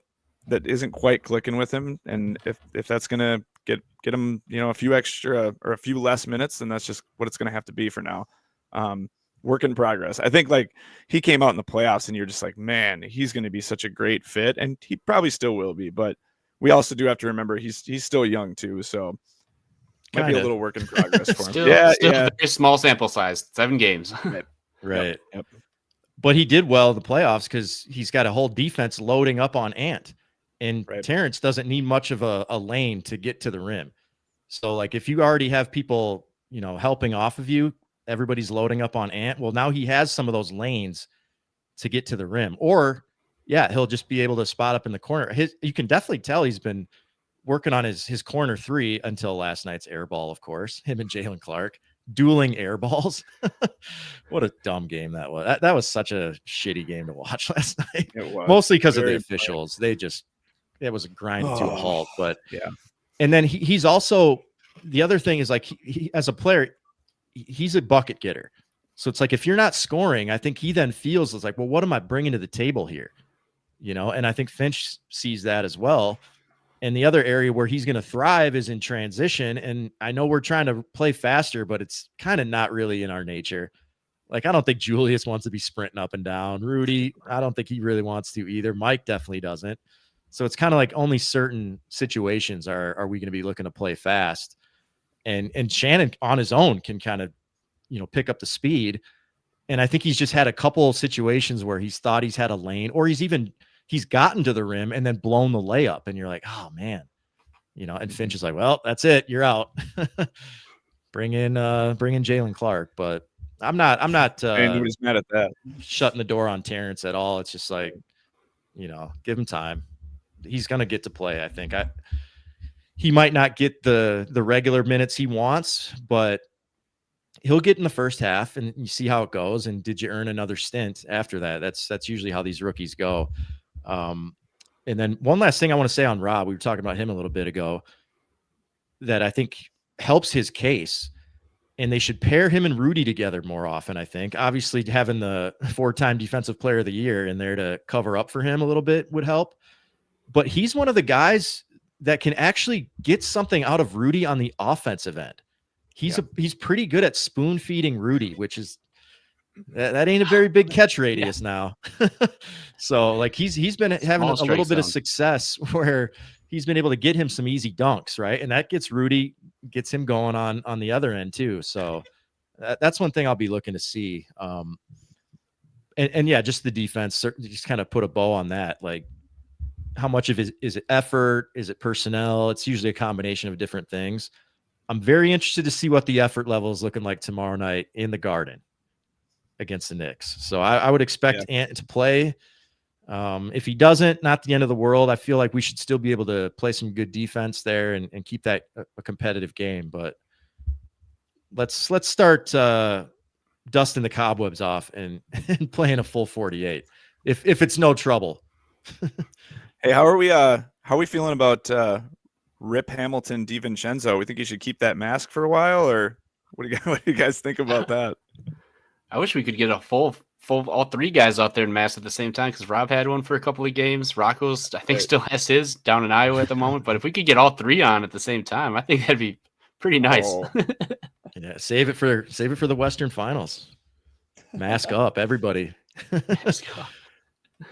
isn't quite clicking with him. And if that's gonna get him, you know, a few extra or a few less minutes, then that's just what it's gonna have to be for now. Work in progress. I think like he came out in the playoffs and you're just like, man, he's going to be such a great fit, and he probably still will be, but we also do have to remember he's still young too. So might be a little work in progress for him. Still a very small sample size, 7 games. Right. Yep. But he did well in the playoffs because he's got a whole defense loading up on Ant, and Terrence doesn't need much of a lane to get to the rim. So like, if you already have people, you know, helping off of you, everybody's loading up on Ant. Well, now he has some of those lanes to get to the rim, or he'll just be able to spot up in the corner. You can definitely tell he's been working on his corner 3 until last night's air ball, of course. Him and Jalen Clark dueling air balls. What a dumb game that was. That was such a shitty game to watch last night. It was. Mostly because of the officials. It was a grind to a halt. But and then he's also, the other thing is like, he as a player, he's a bucket getter. So it's like, if you're not scoring, I think he then feels it's like, well, what am I bringing to the table here? You know, and I think Finch sees that as well. And the other area where he's going to thrive is in transition. And I know we're trying to play faster, but it's kind of not really in our nature. Like, I don't think Julius wants to be sprinting up and down. Rudy, I don't think he really wants to either. Mike definitely doesn't. So it's kind of like only certain situations are we going to be looking to play fast. And Shannon on his own can kind of, you know, pick up the speed. And I think he's just had a couple of situations where he's thought he's had a lane, or he's gotten to the rim and then blown the layup. And you're like, oh man, you know, and Finch is like, well, that's it. You're out. bring in Jalen Clark. But I'm not nobody's mad at that. Shutting the door on Terrence at all. It's just like, you know, give him time. He's going to get to play. I think he might not get the regular minutes he wants, but he'll get in the first half and you see how it goes. And did you earn another stint after that? That's usually how these rookies go. And then one last thing I want to say on Rob, we were talking about him a little bit ago, that I think helps his case, and they should pair him and Rudy together more often. I think obviously having the 4-time defensive player of the year in there to cover up for him a little bit would help, but he's one of the guys that can actually get something out of Rudy on the offensive end. He's pretty good at spoon feeding Rudy, which is that ain't a very big catch radius now. So like he's been having a little bit of success where he's been able to get him some easy dunks, right? And that gets gets him going on the other end too. So that's one thing I'll be looking to see. And yeah, just the defense, just kind of put a bow on that. Like how much of it is it effort? Is it personnel? It's usually a combination of different things. I'm very interested to see what the effort level is looking like tomorrow night in the Garden against the Knicks. So I would expect Ant to play. If he doesn't, not the end of the world. I feel like we should still be able to play some good defense there and keep that a competitive game. But let's start dusting the cobwebs off and playing a full 48 if it's no trouble. Hey, how are we feeling about Rip Hamilton DiVincenzo? We think you should keep that mask for a while, or what do you guys think about that? I wish we could get a full all three guys out there in mask at the same time, because Rob had one for a couple of games. Rocco's, I think, still has his down in Iowa at the moment. But if we could get all three on at the same time, I think that'd be pretty nice. Oh. Yeah, save it for the Western Finals. Mask up, everybody.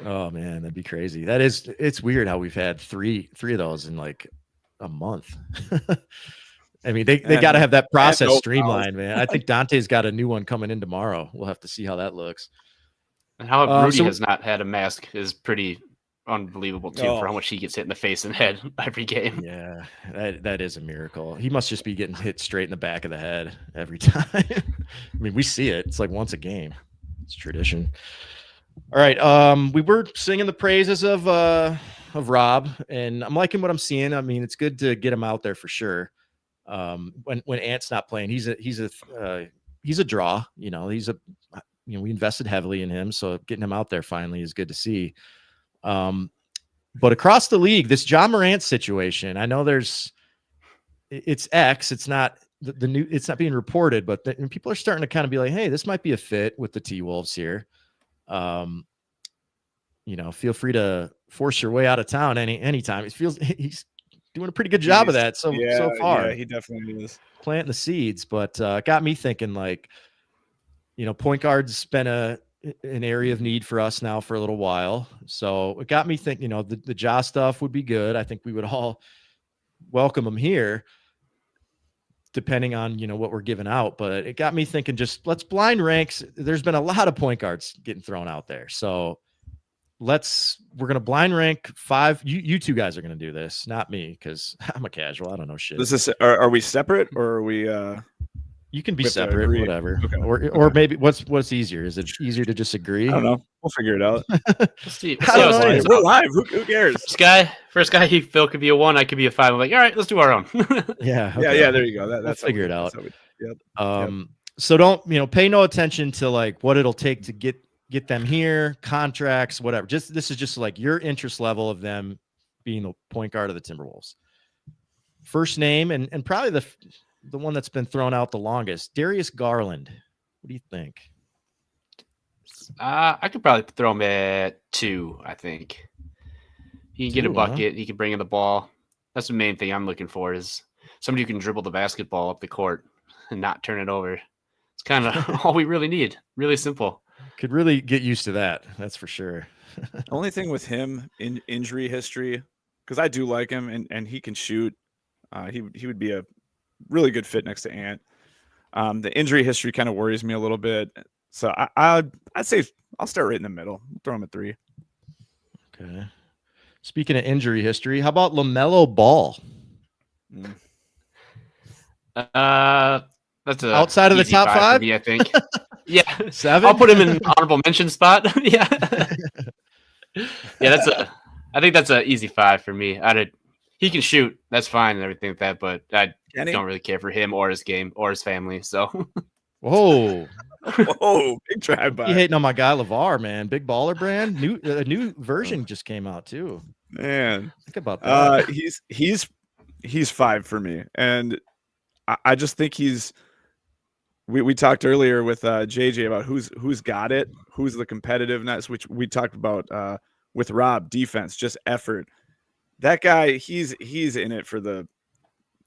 Oh man, that'd be crazy. It's weird how we've had three of those in like a month. I mean, they got to have that process streamlined, man. I think Dante's got a new one coming in tomorrow. We'll have to see how that looks. And how Rudy has not had a mask is pretty unbelievable too, for how much he gets hit in the face and head every game. Yeah, that is a miracle. He must just be getting hit straight in the back of the head every time. I mean, we see it. It's like once a game. It's tradition. All right. We were singing the praises of Rob, and I'm liking what I'm seeing. I mean, it's good to get him out there for sure. When Ant's not playing, he's a draw. We invested heavily in him, so getting him out there finally is good to see. But across the league, this John Morant situation, I know it's X. It's not the new. It's not being reported, but people are starting to kind of be like, "Hey, this might be a fit with the T-Wolves here." Feel free to force your way out of town anytime. It feels he's doing a pretty good job of that so far. Yeah, he definitely is planting the seeds, but got me thinking, like, point guard's been an area of need for us now for a little while. So it got me thinking, the Ja stuff would be good. I think we would all welcome him here, depending on, what we're giving out. But it got me thinking, just let's blind ranks. There's been a lot of point guards getting thrown out there. So we're going to blind rank 5. You two guys are going to do this, not me, because I'm a casual. I don't know shit. Are we separate, or are we you can be separate, whatever. Okay. Or maybe what's easier? Is it easier to just agree? I don't know. We'll figure it out. Let's see. We're live. Who cares? First guy, Phil could be a 1. I could be a 5. I'm like, all right, let's do our own. Yeah. Okay. Yeah. There you go. That's figure it out. Yep. So don't pay no attention to like what it'll take to get them here, contracts, whatever. This is just like your interest level of them being the point guard of the Timberwolves. First name and probably the one that's been thrown out the longest, Darius Garland. What do you think? I could probably throw him at 2, I think. He can get a bucket. Huh? He can bring in the ball. That's the main thing I'm looking for, is somebody who can dribble the basketball up the court and not turn it over. It's kind of all we really need. Really simple. Could really get used to that. That's for sure. Only thing with him in injury history, because I do like him and he can shoot. He would be a really good fit next to Ant. The injury history kind of worries me a little bit. So I'd say I'll start right in the middle. Throw him at 3. Okay. Speaking of injury history, how about LaMelo Ball? That's outside of the top 5, me, I think. Yeah, 7. I'll put him in honorable mention spot. Yeah, yeah. I think that's an easy 5 for me. He can shoot. That's fine and everything like that, but I don't really care for him or his game or his family. So Whoa. Whoa, big drive You by. hating on my guy LeVar, man. Big baller brand. A new version just came out too. Man, Think about that. he's 5 for me, and I just think he's. We talked earlier with JJ about who's got it, who's the competitiveness, which we talked about with Rob. Defense, just effort. That guy, he's in it for the,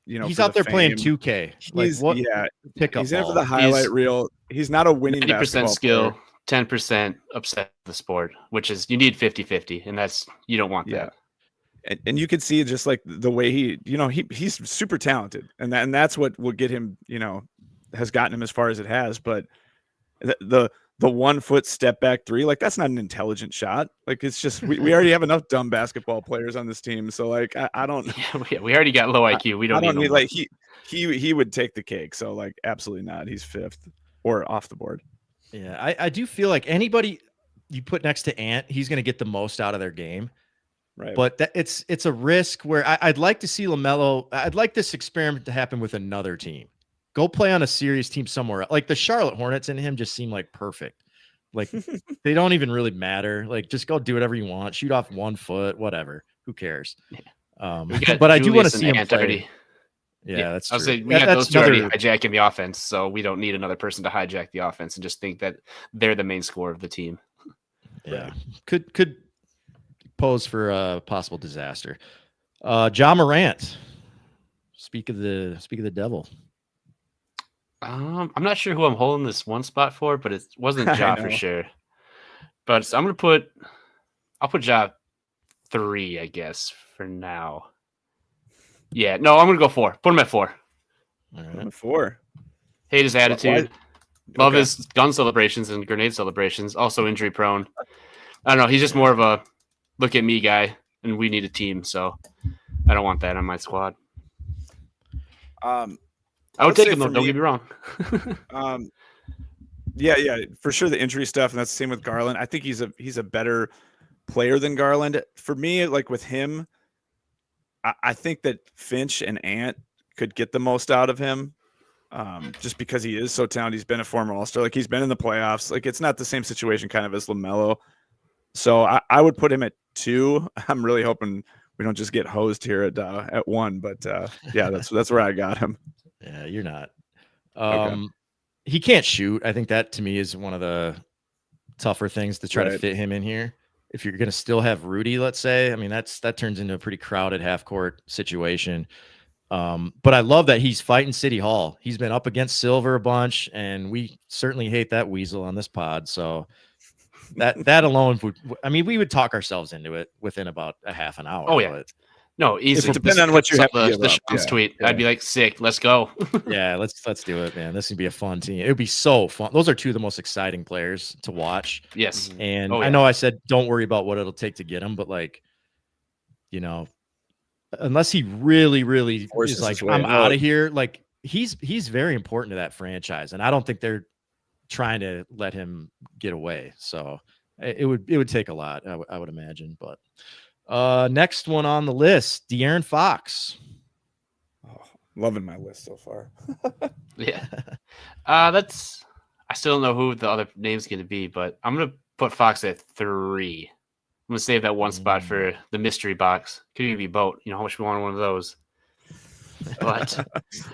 He's for out the there playing fame. 2K. Like He's what? yeah, Pickup he's in it for ball. the highlight reel. He's not a winning 90% basketball skill, player. 10% upset the sport, which is you need 50-50, and that's you don't want Yeah. that. And you can see just like the way he's super talented, and that's what will get him, has gotten him as far as it has. But the 1 foot step back 3, like that's not an intelligent shot. Like it's just we already have enough dumb basketball players on this team. So like I don't. Yeah, we already got low IQ. We don't need like he would take the cake. So like absolutely not. He's 5th or off the board. Yeah, I do feel like anybody you put next to Ant, he's going to get the most out of their game. Right. But it's a risk where I'd like to see LaMelo. I'd like this experiment to happen with another team. Go play on a serious team somewhere. Like the Charlotte Hornets and him just seem like perfect. Like they don't even really matter. Like just go do whatever you want. Shoot off 1 foot, whatever. Who cares? But I do want to see him play. Already. Yeah, that's true. I was saying we got those two already hijacking the offense, so we don't need another person to hijack the offense and just think that they're the main scorer of the team. Yeah, could pose for a possible disaster. Ja Morant. Speak of the devil. I'm not sure who I'm holding this one spot for, but it wasn't Ja for sure. But I'll put Ja 3, I guess, for now. Yeah, no, I'm gonna go 4. Put him at 4. All right. 4. Hate his attitude. Love his gun celebrations and grenade celebrations. Also injury prone. I don't know. He's just more of a look at me guy, and we need a team. So I don't want that on my squad. I would take him though. Don't get me wrong. Yeah, for sure. The injury stuff, and that's the same with Garland. I think he's a better player than Garland. For me, like with him, I think that Finch and Ant could get the most out of him, just because he is so talented. He's been a former All-Star. Like he's been in the playoffs. Like it's not the same situation kind of as LaMelo. So I would put him at 2. I'm really hoping we don't just get hosed here at 1. But yeah, that's where I got him. Yeah, you're not. He can't shoot. I think that to me is one of the tougher things to try to fit him in here. If you're going to still have Rudy, let's say, I mean, that turns into a pretty crowded half court situation. But I love that he's fighting City Hall. He's been up against Silver a bunch, and we certainly hate that weasel on this pod. So that alone would, I mean, we would talk ourselves into it within about a half an hour. Oh yeah. But no, easy. Depending on what you have to the Shams tweet. Yeah. I'd be like, sick. Let's go. Yeah, let's do it, man. This would be a fun team. It would be so fun. Those are 2 of the most exciting players to watch. Yes. And I know I said don't worry about what it'll take to get them, but like, unless he really, really is like, I'm out of here. Like he's very important to that franchise, and I don't think they're trying to let him get away. So it would take a lot, I would imagine. But next one on the list, De'Aaron Fox. Oh, loving my list so far. Yeah. I still don't know who the other name's going to be, but I'm going to put Fox at 3. I'm going to save that 1 spot for the mystery box. Could even be Boat. How much we want one of those. But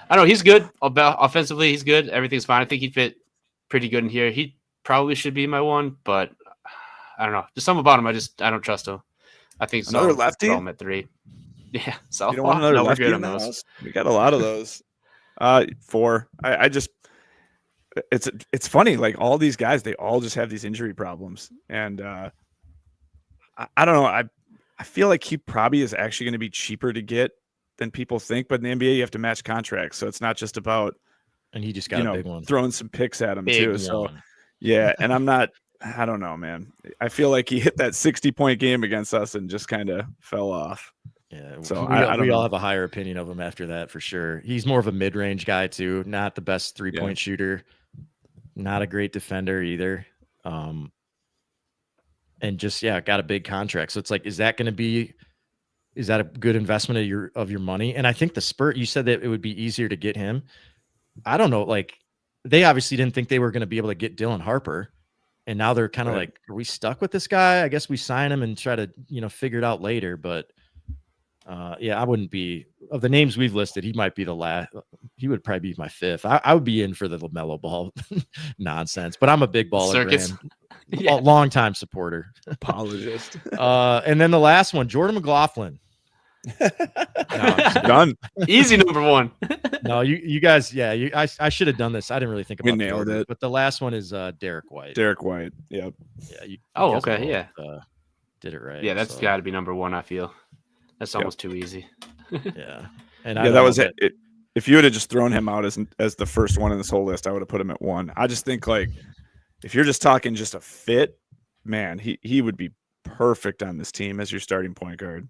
I don't know. He's good. Offensively, he's good. Everything's fine. I think he'd fit pretty good in here. He probably should be my 1, but I don't know. Just something about him. I don't trust him. I think another lefty. I'm at 3. Yeah. You don't want another lefty in the house? We got a lot of those. 4. I just it's funny. Like all these guys, they all just have these injury problems, and I don't know. I feel like he probably is actually going to be cheaper to get than people think. But in the NBA, you have to match contracts, so it's not just about. And he just got a big one. Throwing some picks at him big too. One. So yeah, and I don't know, man. I feel like he hit that 60-point game against us and just kind of fell off. Yeah, so we all have a higher opinion of him after that for sure. He's more of a mid-range guy too, not the best 3-point shooter, not a great defender either. And just got a big contract. So it's like, is that a good investment of your money? And I think the Spurs, you said that it would be easier to get him. I don't know, like they obviously didn't think they were going to be able to get Dylan Harper. And now they're kind of Right. like, are we stuck with this guy? I guess we sign him and try to, figure it out later. But yeah, I wouldn't be, of the names we've listed, he might be the last. He would probably be my fifth. I would be in for the LaMelo Ball nonsense, but I'm a big baller Circus. Graham, Yeah. long time supporter. Apologist. And then the last one, Jordan McLaughlin. Done. Easy number one. No, you guys, yeah, I should have done this. I didn't really think We about nailed Jordan, it. but the last one is Derek White. Derek White. Yep. Yeah. You Oh, guys okay, both, yeah. did it right. Yeah, that's so, got to be number one. I feel that's almost too easy. yeah. And Yeah, that was it. If you would have just thrown him out as the first one in this whole list, I would have put him at 1. I just think, like, if you're just talking just a fit, man, he would be perfect on this team as your starting point guard.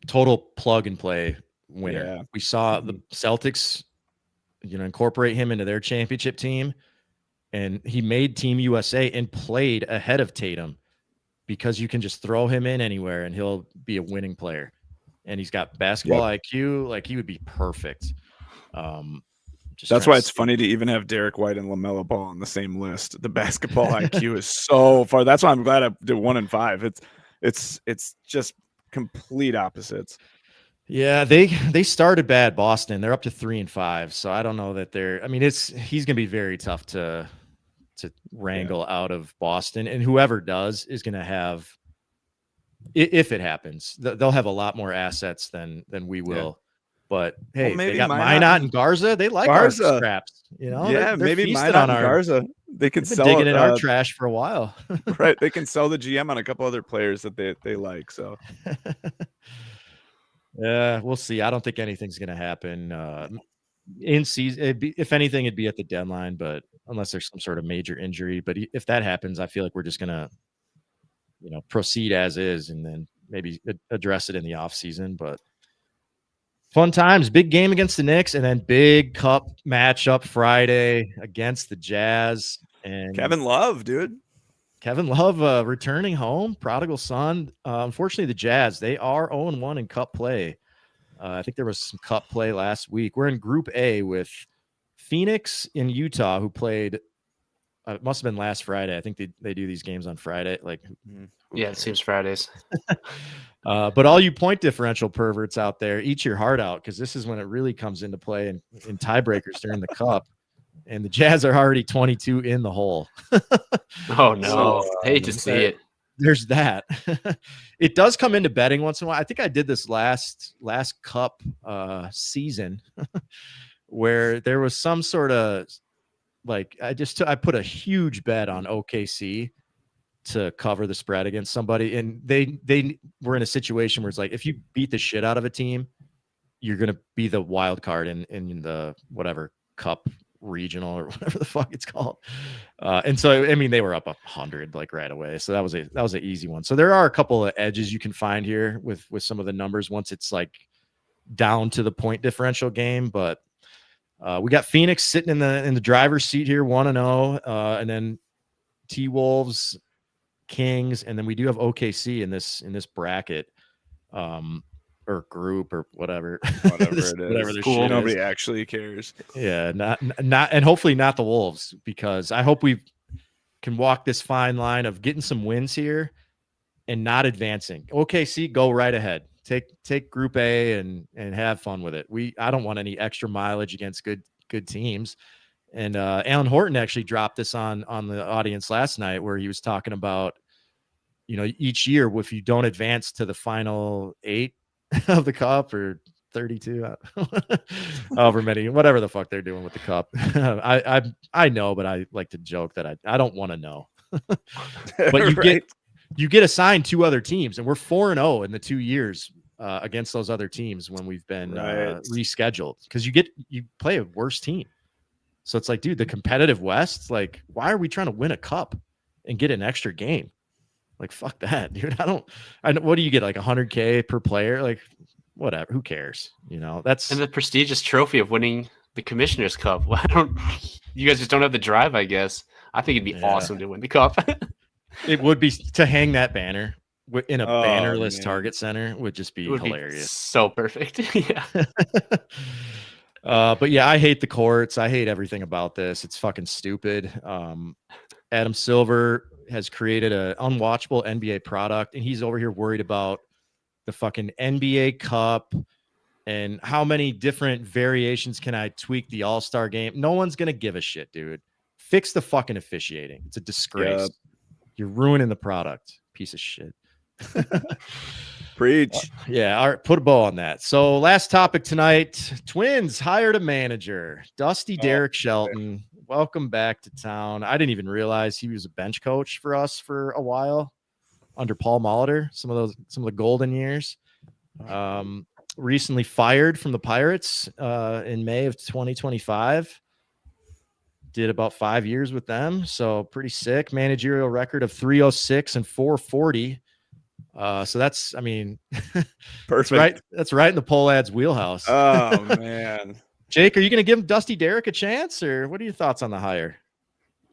Total plug and play winner. Yeah. We saw the Celtics, incorporate him into their championship team, and he made Team USA and played ahead of Tatum because you can just throw him in anywhere and he'll be a winning player. And he's got basketball IQ. Like, he would be perfect. That's why it's funny to even have Derek White and LaMelo Ball on the same list. The basketball IQ is so far. That's why I'm glad I did 1 and 5. It's just complete opposites. Yeah, they started bad, Boston. They're up to 3 and 5. So I don't know that he's gonna be very tough to wrangle out of Boston. And whoever does is gonna have, if it happens, they'll have a lot more assets than we will. Yeah. But hey, they got Minot and Garza. They like Garza. Our scraps, Yeah, they're maybe Minot and Garza. They can sell digging in our trash for a while. Right. They can sell the GM on a couple other players that they like. So yeah, we'll see. I don't think anything's gonna happen in season. If anything, it'd be at the deadline, but unless there's some sort of major injury. But if that happens, I feel like we're just gonna proceed as is and then maybe address it in the off season. But fun times, big game against the Knicks, and then big cup matchup Friday against the Jazz. And Kevin Love, dude. Kevin Love returning home, prodigal son. Unfortunately, the Jazz, they are 0-1 in cup play. I think there was some cup play last week. We're in Group A with Phoenix in Utah, who played it must have been last Friday. I think they do these games on Friday. Yeah, it seems Fridays. But all you point differential perverts out there, eat your heart out, because this is when it really comes into play in tiebreakers during the cup. And the Jazz are already 22 in the hole. Oh, no. Hate to see it. There's that. It does come into betting once in a while. I think I did this last cup season where there was some sort of I put a huge bet on OKC to cover the spread against somebody, and they were in a situation where it's like, if you beat the shit out of a team, you're gonna be the wild card in the whatever cup regional or whatever the fuck it's called. And so I mean, they were up 100 right away, so that was an easy one. So there are a couple of edges you can find here with some of the numbers once it's down to the point differential game. But we got Phoenix sitting in the driver's seat here, 1-0, and then T-Wolves, Kings, and then we do have OKC in this bracket, or group or whatever it is. Whatever their Cool. shit Nobody is. actually cares. Yeah, not, and hopefully not the Wolves, because I hope we can walk this fine line of getting some wins here and not advancing. OKC, go right ahead. Take Group A and have fun with it. I don't want any extra mileage against good teams. And Alan Horton actually dropped this on the audience last night, where he was talking about, each year, if you don't advance to the final 8 of the cup, or 32, however many, whatever the fuck they're doing with the cup. I know, but I like to joke that I don't want to know. But you get assigned 2 other teams, and we're 4-0 in the 2 years against those other teams when we've been rescheduled, because you play a worse team. So it's like, dude, the competitive West, why are we trying to win a cup and get an extra game? Fuck that, dude. What do you get, $100K per player? Whatever, who cares? That's and the prestigious trophy of winning the Commissioner's Cup. You guys just don't have the drive, I guess. I think it'd be awesome to win the cup. It would be, to hang that banner in a bannerless Target Center would just be hilarious. So perfect. Yeah. But yeah, I hate the courts. I hate everything about this. It's fucking stupid. Adam Silver has created an unwatchable NBA product, and he's over here worried about the fucking NBA Cup and how many different variations can I tweak the All-Star game. No one's gonna give a shit, dude. Fix the fucking officiating. It's a disgrace. Yep. You're ruining the product, piece of shit. Preach. Yeah, all right, put a bow on that. So last topic tonight, Twins hired a manager, Dusty Derek Shelton. Welcome back to town. I didn't even realize he was a bench coach for us for a while under Paul Molitor, some of the golden years. Recently fired from the Pirates in May of 2025. Did about 5 years with them, so pretty sick. Managerial record of 306 and 440. So that's, I mean, Perfect. That's right in the Pohlads wheelhouse. Oh man, Jake, are you going to give Dusty Derek a chance, or what are your thoughts on the hire?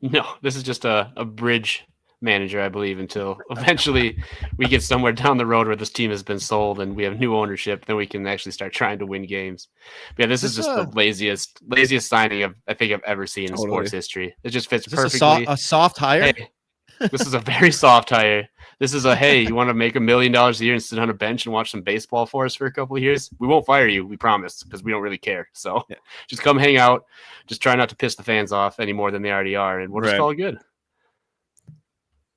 No, this is just a bridge manager, I believe, until eventually we get somewhere down the road where this team has been sold and we have new ownership, then we can actually start trying to win games. But yeah, this is just the laziest signing I think I've ever seen in sports history. It just fits perfectly. A soft hire? Hey, this is a very soft hire. This is hey, you want to make $1 million a year and sit on a bench and watch some baseball for us for a couple of years? We won't fire you, we promise, because we don't really care. So just come hang out. Just try not to piss the fans off any more than they already are, and we'll just call it good.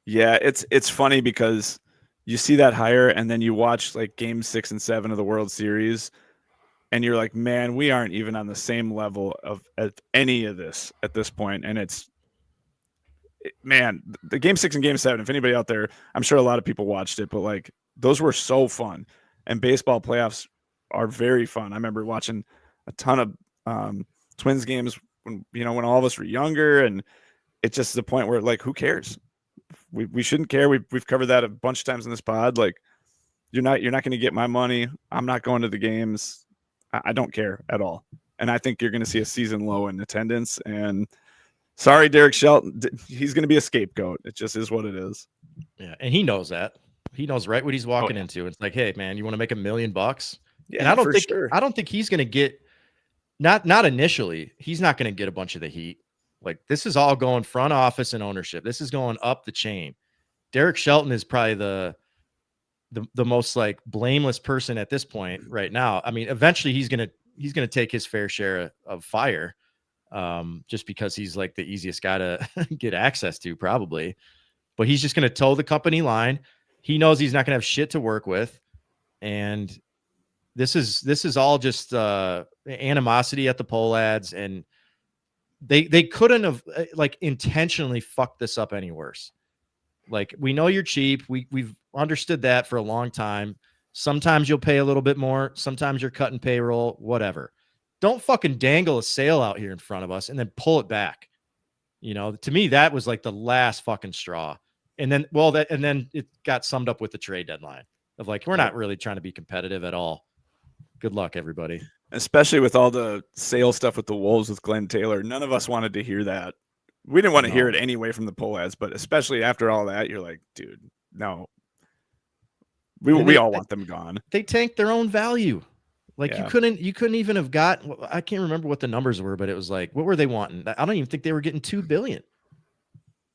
Yeah, it's funny because you see that hire and then you watch like game 6 and 7 of the World Series and you're like, man, we aren't even on the same level of any of this at this point. And man, the game 6 and game 7, if anybody out there, I'm sure a lot of people watched it, but like those were so fun. And baseball playoffs are very fun. I remember watching a ton of Twins games when all of us were younger, and it's just the point where like, who cares? We shouldn't care. We've covered that a bunch of times in this pod. Like, you're not going to get my money. I'm not going to the games. I don't care at all. And I think you're going to see a season low in attendance. And sorry, Derek Shelton, he's going to be a scapegoat. It just is what it is. Yeah, and he knows that. He knows right what he's walking into. It's like, hey, man, you want to make $1 million? Yeah, and I don't think he's going to get not initially. He's not going to get a bunch of the heat. Like, this is all going front office and ownership. This is going up the chain. Derek Shelton is probably the most like blameless person at this point right now. I mean, eventually he's gonna take his fair share of fire, just because he's like the easiest guy to get access to, probably. But he's just gonna toe the company line. He knows he's not gonna have shit to work with, and this is all just animosity at the Pohlads, and they couldn't have like intentionally fucked this up any worse. Like, we know you're cheap. We've understood that for a long time. Sometimes you'll pay a little bit more. Sometimes you're cutting payroll, whatever. Don't fucking dangle a sale out here in front of us and then pull it back. To me, that was like the last fucking straw. And then it got summed up with the trade deadline of like, we're not really trying to be competitive at all. Good luck, everybody. Especially with all the sales stuff with the Wolves with Glenn Taylor. None of us wanted to hear that. We didn't want to hear it anyway from the Pohlads, but especially after all that, you're like, dude, no. We all want them gone. They tanked their own value. Like, you couldn't even have got, I can't remember what the numbers were, but it was like, what were they wanting? I don't even think they were getting $2 billion.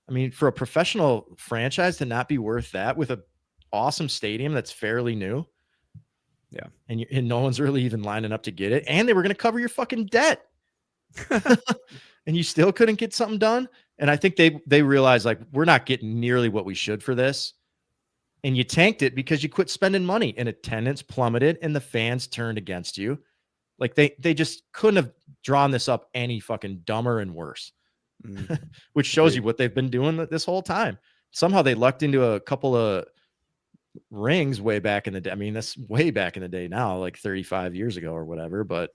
I mean, for a professional franchise to not be worth that with an awesome stadium that's fairly new. Yeah. And no one's really even lining up to get it. And they were going to cover your fucking debt. And you still couldn't get something done. And I think they realized, like, we're not getting nearly what we should for this. And you tanked it because you quit spending money, and attendance plummeted and the fans turned against you. Like, they just couldn't have drawn this up any fucking dumber and worse, which shows you what they've been doing this whole time. Somehow they lucked into a couple of rings way back in the day. I mean, that's way back in the day now, like 35 years ago or whatever, but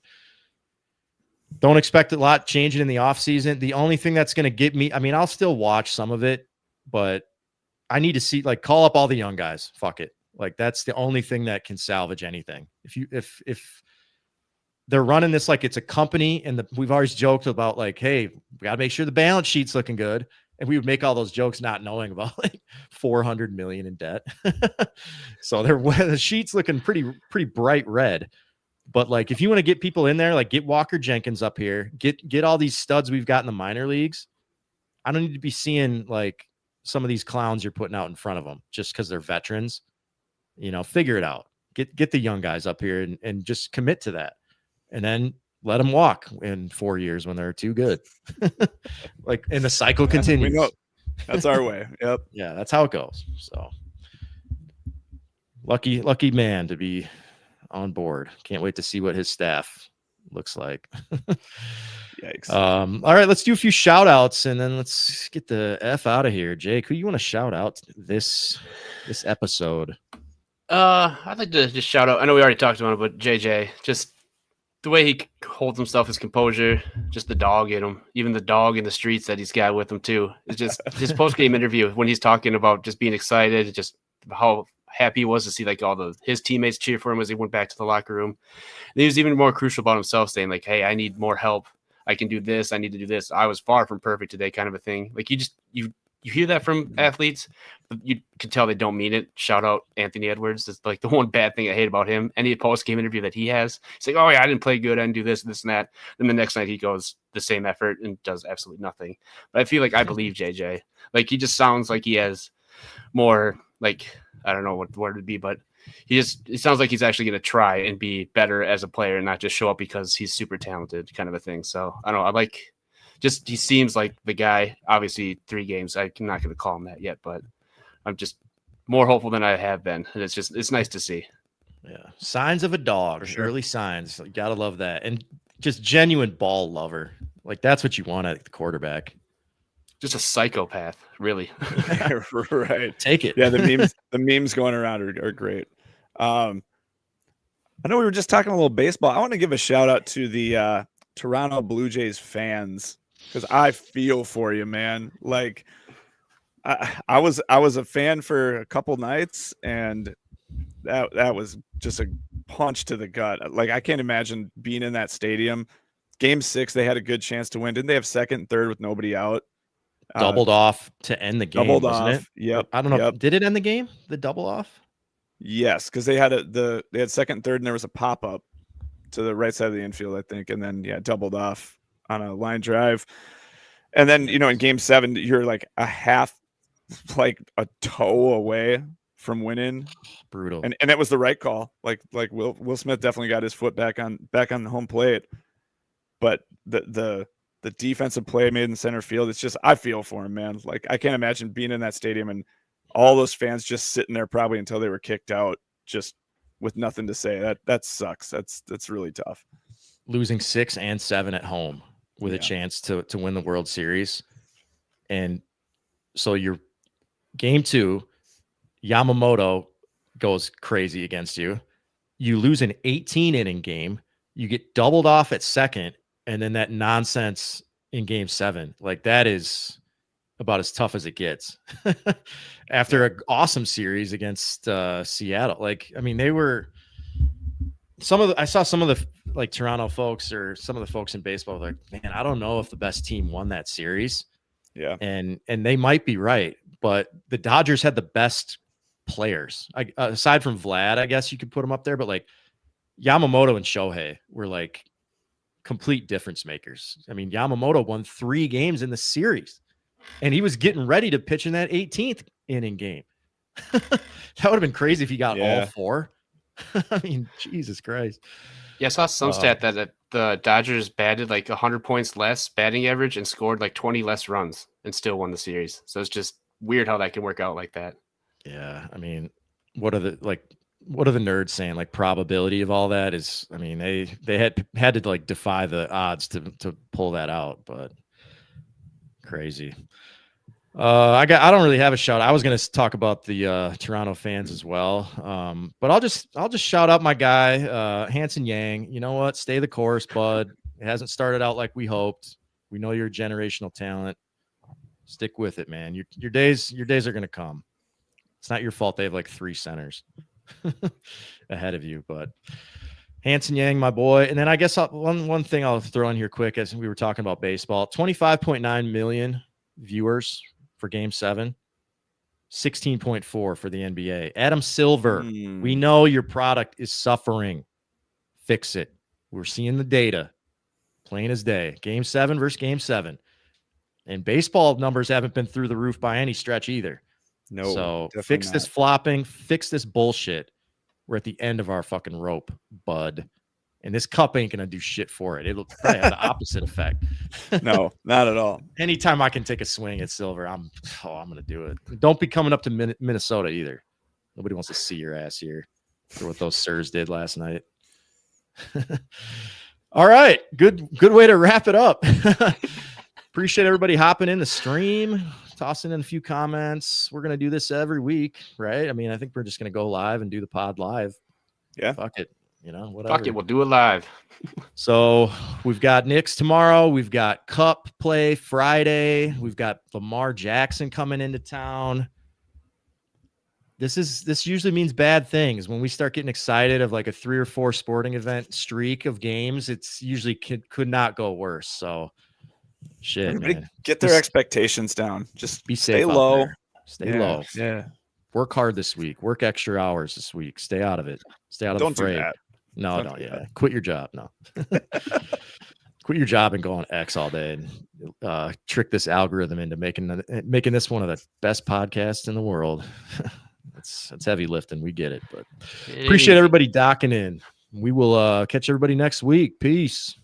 don't expect a lot changing in the off season. The only thing that's going to get me, I mean, I'll still watch some of it, but I need to see, like, call up all the young guys. Fuck it. Like, that's the only thing that can salvage anything. If they're running this like it's a company, and we've always joked about, like, hey, we got to make sure the balance sheet's looking good. And we would make all those jokes not knowing about like 400 million in debt. So the sheet's looking pretty bright red. But like, if you want to get people in there, like get Walker Jenkins up here, get all these studs we've got in the minor leagues. I don't need to be seeing like some of these clowns you're putting out in front of them just because they're veterans. Figure it out. Get the young guys up here and just commit to that, and then let them walk in 4 years when they're too good. And the cycle continues. We know. That's our way. Yep. Yeah, that's how it goes. So lucky man to be on board. Can't wait to see what his staff looks like. Yikes. All right, let's do a few shout outs and then let's get the F out of here. Jake, who you want to shout out this episode? I'd like to just shout out. I know we already talked about it, but JJ, just the way he holds himself, his composure, just the dog in him, even the dog in the streets that he's got with him too. It's just his post game interview when he's talking about just being excited, just how happy he was to see like his teammates cheer for him as he went back to the locker room. And he was even more crucial about himself, saying like, "Hey, I need more help. I can do this. I need to do this. I was far from perfect today," kind of a thing. Like you hear that from athletes, but you can tell they don't mean it. Shout out Anthony Edwards. That's like the one bad thing I hate about him. Any post-game interview that he has, he's like, "Oh yeah, I didn't play good. I didn't do this, and that." Then the next night he goes the same effort and does absolutely nothing. But I feel like I believe JJ. Like he just sounds like he has more, like, I don't know what the word would be, but it sounds like he's actually going to try and be better as a player and not just show up because he's super talented, kind of a thing. So I don't know. He seems like the guy. Obviously 3 games, I'm not going to call him that yet, but I'm just more hopeful than I have been. And it's nice to see. Yeah. Signs of a dog, sure. Early signs. You gotta love that. And just genuine ball lover. Like that's what you want at the quarterback. Just a psychopath, really. Right. Take it. Yeah, the memes going around are great. I know we were just talking a little baseball. I want to give a shout out to the Toronto Blue Jays fans because I feel for you, man. Like I was a fan for a couple nights, and that was just a punch to the gut. Like I can't imagine being in that stadium. Game 6, they had a good chance to win. Didn't they have second and third with nobody out? Doubled off to end the game, wasn't it? Yep. I don't know. Did it end the game? The double off? Yes, because they had second and third, and there was a pop up to the right side of the infield, I think, and then doubled off on a line drive. And then in Game 7, you're like a half, like a toe away from winning. Brutal. And it was the right call. Like Will Smith definitely got his foot back on the home plate, but the defensive play made in center field, it's just, I feel for him, man. Like I can't imagine being in that stadium and all those fans just sitting there probably until they were kicked out, just with nothing to say. That sucks. That's really tough. Losing 6 and 7 at home with a chance to win the World Series. And so your Game 2, Yamamoto goes crazy against you. You lose an 18-inning game. You get doubled off at second, and then that nonsense in Game 7. Like that is about as tough as it gets after an awesome series against Seattle. Like, I mean, I saw some of the like Toronto folks or some of the folks in baseball like, man, I don't know if the best team won that series. Yeah. And they might be right, but the Dodgers had the best players. Aside from Vlad, I guess you could put them up there, but like Yamamoto and Shohei were like complete difference makers. I mean, Yamamoto won 3 games in the series, and he was getting ready to pitch in that 18th inning game. That would have been crazy if he got all 4. I mean, Jesus Christ. Yeah, I saw some stat that the Dodgers batted like 100 points less batting average and scored like 20 less runs and still won the series. So it's just weird how that can work out like that. Yeah, I mean, what are the nerds saying? Like probability of all that is, I mean, they had to like defy the odds to pull that out, but crazy. I don't really have a shout. I was going to talk about the Toronto fans as well, but I'll just shout out my guy Hanson Yang. You know what? Stay the course, bud. It hasn't started out like we hoped. We know you're a generational talent. Stick with it, man. Your days are going to come. It's not your fault they have like 3 centers ahead of you, but Hanson Yang, my boy. And then I guess one thing I'll throw in here quick, as we were talking about baseball, 25.9 million viewers for Game 7, 16.4 for the NBA. Adam Silver, we know your product is suffering. Fix it. We're seeing the data plain as day. Game 7 versus game 7. And baseball numbers haven't been through the roof by any stretch either. No, So definitely fix not. this flopping, fix this bullshit. We're at the end of our fucking rope, bud. And this cup ain't gonna do shit for it. It'll probably have the opposite effect. No, not at all. Anytime I can take a swing at silver, I'm gonna do it. Don't be coming up to Minnesota either. Nobody wants to see your ass here for what those sirs did last night. All right, good way to wrap it up. Appreciate everybody hopping in the stream, tossing in a few comments. We're gonna do this every week, right? I mean, I think we're just gonna go live and do the pod live. Yeah, fuck it. Whatever. Fuck it, we'll do it live. So we've got Knicks tomorrow. We've got Cup play Friday. We've got Lamar Jackson coming into town. This usually means bad things. When we start getting excited of like a 3 or 4 sporting event streak of games, it's usually could not go worse. So shit, everybody man. Get their expectations down. Just Be stay safe out low. there. Stay low. Yeah. Work hard this week. Work extra hours this week. Stay out of it. Stay out of Don't the fray. do that. No, Don't do yeah. Quit your job. No. Quit your job and go on X all day and trick this algorithm into making this one of the best podcasts in the world. It's heavy lifting. We get it, but appreciate everybody docking in. We will catch everybody next week. Peace.